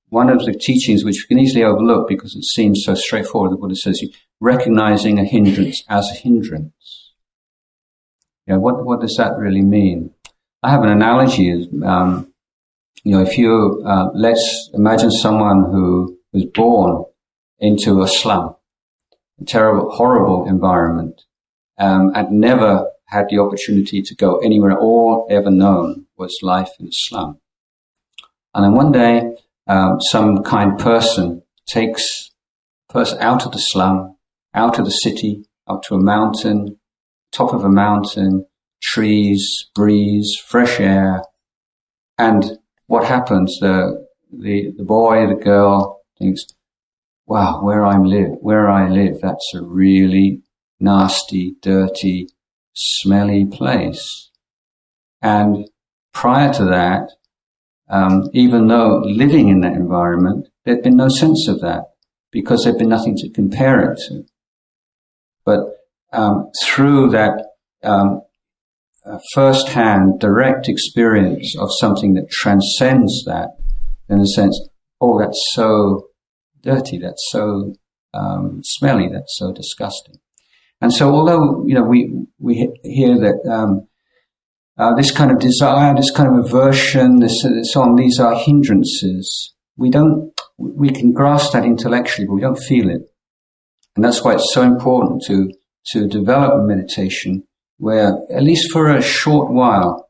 One of the teachings which we can easily overlook because it seems so straightforward, the Buddha says, recognizing a hindrance as a hindrance. What does that really mean? I have an analogy. If you let's imagine someone who was born into a slum, a terrible, horrible environment, and never had the opportunity to go anywhere. All ever known was life in a slum. And then one day, some kind person takes the person out of the slum, out of the city, up to a mountain, top of a mountain, trees, breeze, fresh air. And what happens? The boy, the girl thinks, wow, where I live, that's a really nasty, dirty, smelly place. And prior to that, even though living in that environment, there'd been no sense of that because there'd been nothing to compare it to. But through that first-hand, direct experience of something that transcends that, in a sense, that's so dirty, that's so smelly, that's so disgusting. And so although, we hear that this kind of desire, this kind of aversion, these are hindrances. We can grasp that intellectually, but we don't feel it. And that's why it's so important to develop a meditation where, at least for a short while,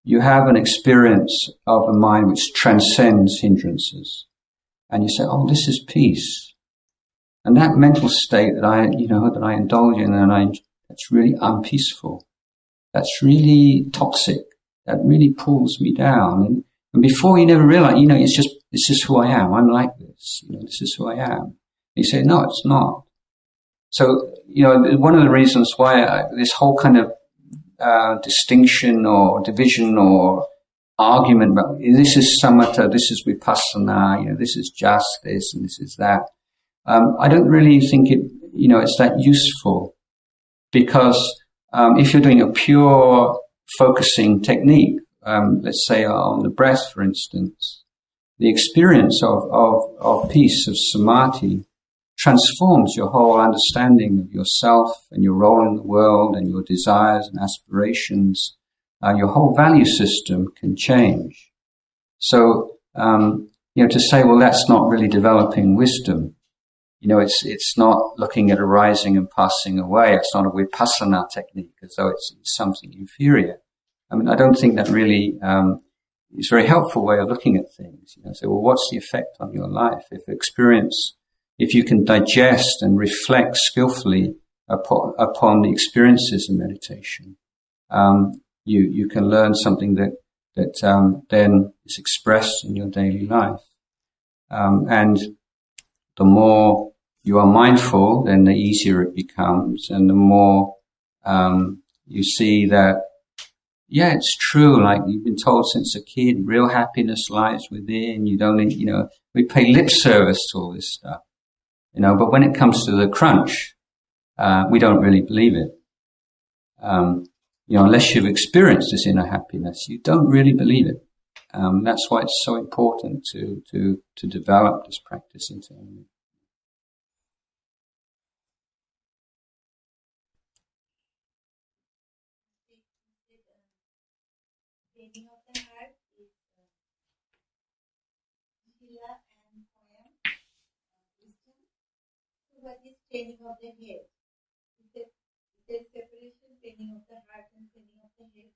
you have an experience of a mind which transcends hindrances. And you say, this is peace. And that mental state that I indulge in, that's really unpeaceful. That's really toxic. That really pulls me down. And before you never realize, this is who I am. I'm like this. This is who I am. And you say, no, it's not. So, one of the reasons why this whole kind of distinction or division or argument about this is samatha, this is vipassana, this is just this and this is that. I don't really think it's that useful because if you're doing a pure focusing technique, let's say on the breath, for instance, the experience of peace, of samadhi, transforms your whole understanding of yourself and your role in the world and your desires and aspirations. Your whole value system can change. So, to say, well, that's not really developing wisdom. It's not looking at arising and passing away. It's not a vipassana technique as though it's something inferior. I don't think that really is a very helpful way of looking at things. So, well, what's the effect on your life? If experience if you can digest and reflect skillfully upon the experiences of meditation, you can learn something that then is expressed in your daily life. And the more you are mindful, then the easier it becomes, and the more you see that, yeah, it's true, like you've been told since a kid, real happiness lies within. You don't need, we pay lip service to all this stuff, but when it comes to the crunch, we don't really believe it. Unless you've experienced this inner happiness, you don't really believe it. That's why it's so important to develop this practice internally. Training of the heart is Hila and poem wisdom. So what is training of the head? Is there separation, training of the heart and training of the head?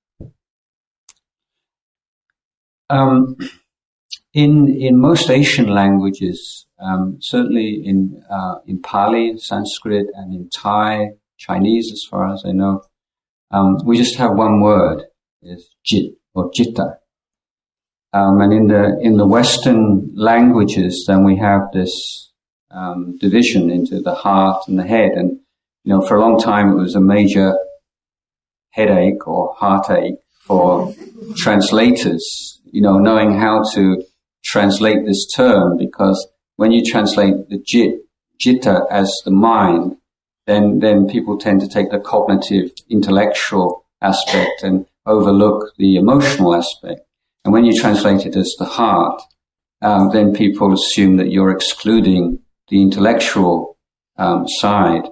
In most Asian languages, certainly in Pali, Sanskrit, and in Thai, Chinese, as far as I know, we just have one word, is jit or jitta. And in the Western languages, then we have this division into the heart and the head. And for a long time, it was a major headache or heartache for translators, knowing how to translate this term, because when you translate the jitta as the mind, then people tend to take the cognitive, intellectual aspect and overlook the emotional aspect. And when you translate it as the heart, then people assume that you're excluding the intellectual side.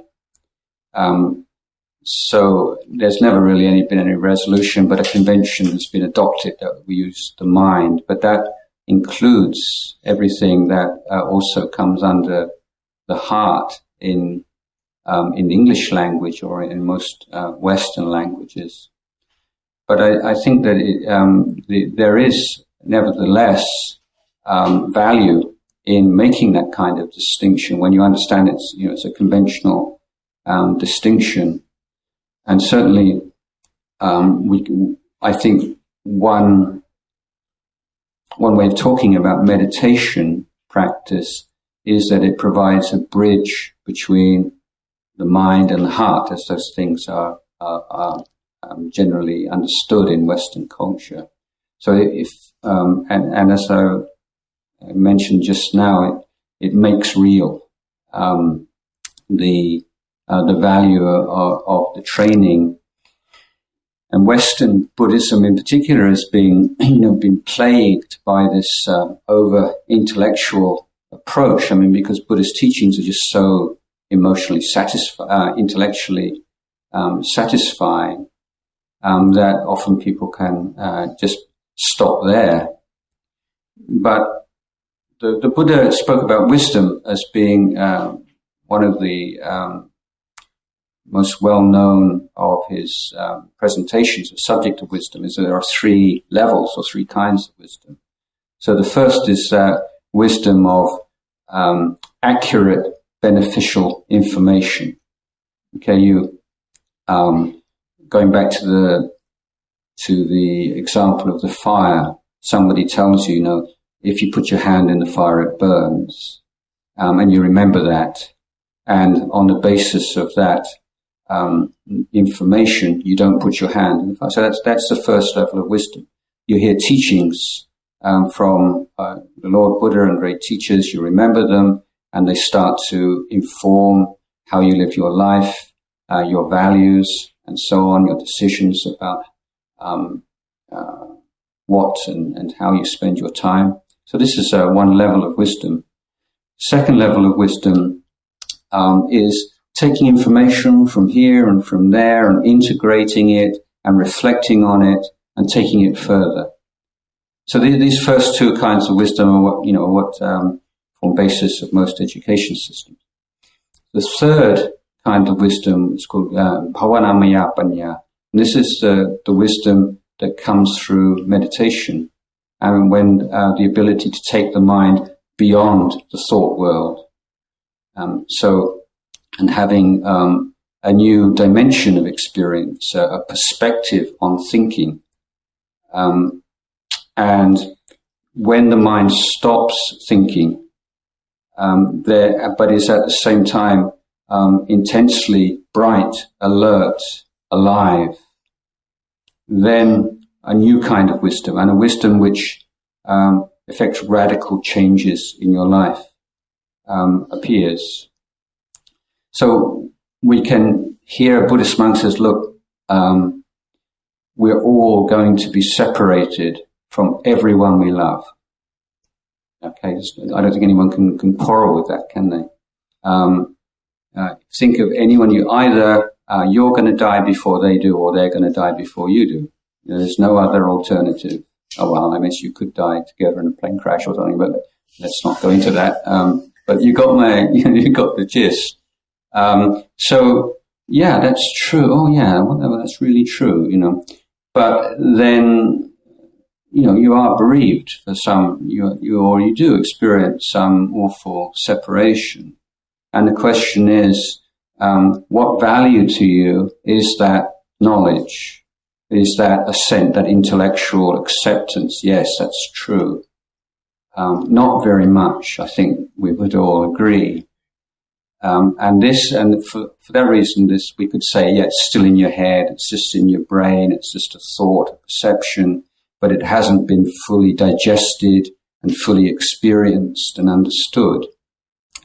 So there's never really been any resolution, but a convention has been adopted that we use the mind. But that includes everything that also comes under the heart in English language or in most Western languages. But I think that there is nevertheless value in making that kind of distinction when you understand it's a conventional distinction. And certainly, I think one way of talking about meditation practice is that it provides a bridge between the mind and the heart, as those things are generally understood in Western culture. So if and as I mentioned just now, it makes real the value of the training. And Western Buddhism in particular has been plagued by this over intellectual approach. Because Buddhist teachings are just so emotionally intellectually satisfying, that often people can just stop there. But the Buddha spoke about wisdom as being one of the most well-known of his presentations. The subject of wisdom is that there are three levels or three kinds of wisdom. So the first is wisdom of accurate, beneficial information. Okay, you going back to the example of the fire. Somebody tells you, if you put your hand in the fire, it burns, and you remember that, and on the basis of that information, you don't put your hand in the fire. So that's the first level of wisdom. You hear teachings from the Lord Buddha and great teachers. You remember them, and they start to inform how you live your life, your values, and so on, your decisions about what and how you spend your time. So this is one level of wisdom. Second level of wisdom is taking information from here and from there and integrating it and reflecting on it and taking it further. So these first two kinds of wisdom are what form basis of most education systems. The third kind of wisdom is called bhavanamaya panya. And this is the wisdom that comes through meditation, and when the ability to take the mind beyond the thought world. And having a new dimension of experience, a perspective on thinking. And when the mind stops thinking, but is at the same time intensely bright, alert, alive, then a new kind of wisdom, and a wisdom which effects radical changes in your life, appears. So we can hear a Buddhist monk says, look, we're all going to be separated from everyone we love. Okay, I don't think anyone can quarrel with that, can they? Think of anyone either you're going to die before they do, or they're going to die before you do. There's no other alternative. Oh well, I guess you could die together in a plane crash or something, but let's not go into that. But you got you got the gist. So yeah, that's true. Oh yeah, well, that's really true. But then. You are bereaved for some, you do experience some awful separation. And the question is, what value to you is that knowledge? Is that assent, that intellectual acceptance? Yes, that's true. Not very much, I think we would all agree. And for that reason, we could say, yeah, it's still in your head, it's just in your brain, it's just a thought, a perception, but it hasn't been fully digested and fully experienced and understood.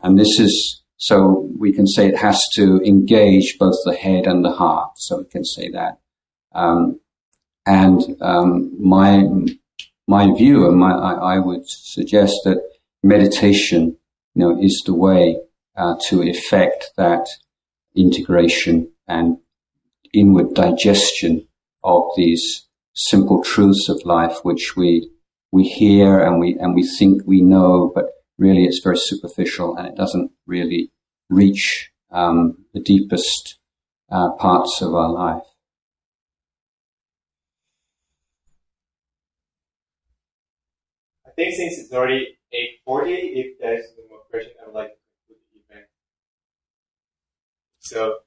And so we can say it has to engage both the head and the heart. So we can say that. My view, and I would suggest that meditation, is the way to effect that integration and inward digestion of these simple truths of life, which we hear and we think we know, but really it's very superficial and it doesn't really reach the deepest parts of our life. I think since it's already 8:40, if there's no more question, I would like to conclude the event. So,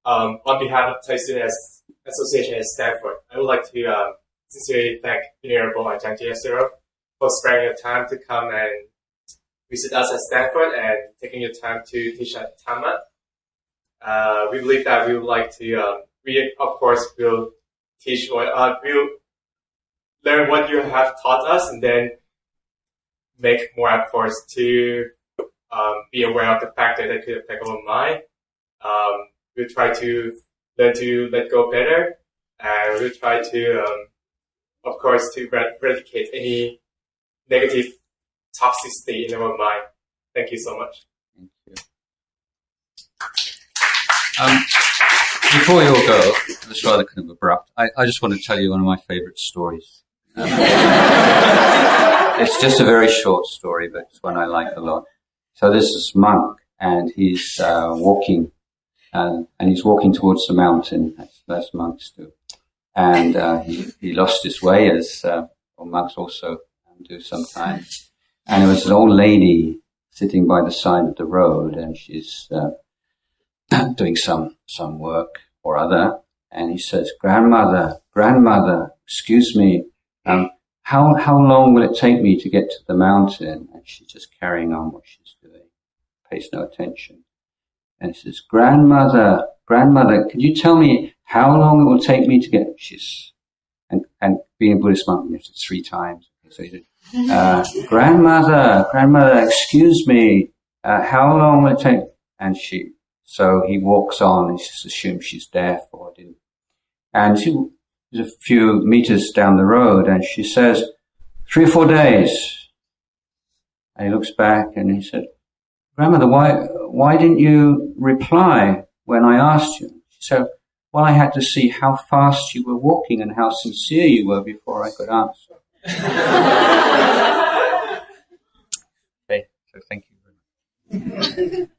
on behalf of Thai Students Association at Stanford, I would like to sincerely thank Venerable Ajahn Jayasaro for sparing your time to come and visit us at Stanford and taking your time to teach us Dhamma. We believe that we would like to, we of course will teach what, we'll learn what you have taught us and then make more efforts to be aware of the factors that could affect our mind. We'll try to learn to let go better, and we'll try to, of course, to eradicate any negative toxicity in our mind. Thank you so much. Thank you. Before you all go, it's rather kind of abrupt. I just want to tell you one of my favorite stories. It's just a very short story, but it's one I like a lot. So there's this monk, and he's walking. And he's walking towards the mountain, as monks do. And he lost his way, as monks also do sometimes. And there was an old lady sitting by the side of the road, and she's doing some work or other. And he says, Grandmother, excuse me, how long will it take me to get to the mountain? And she's just carrying on what she's doing, pays no attention. And he says, Grandmother, could you tell me how long it will take me to get? And being a Buddhist monk, you have to 3 times. So he said, Grandmother, excuse me, how long will it take? So he walks on and just assumes she's deaf or didn't. And she's a few meters down the road and she says, 3 or 4 days. And he looks back and he said, Grandmother, why didn't you reply when I asked you? She said, well, I had to see how fast you were walking and how sincere you were before I could answer. Okay, so thank you very much.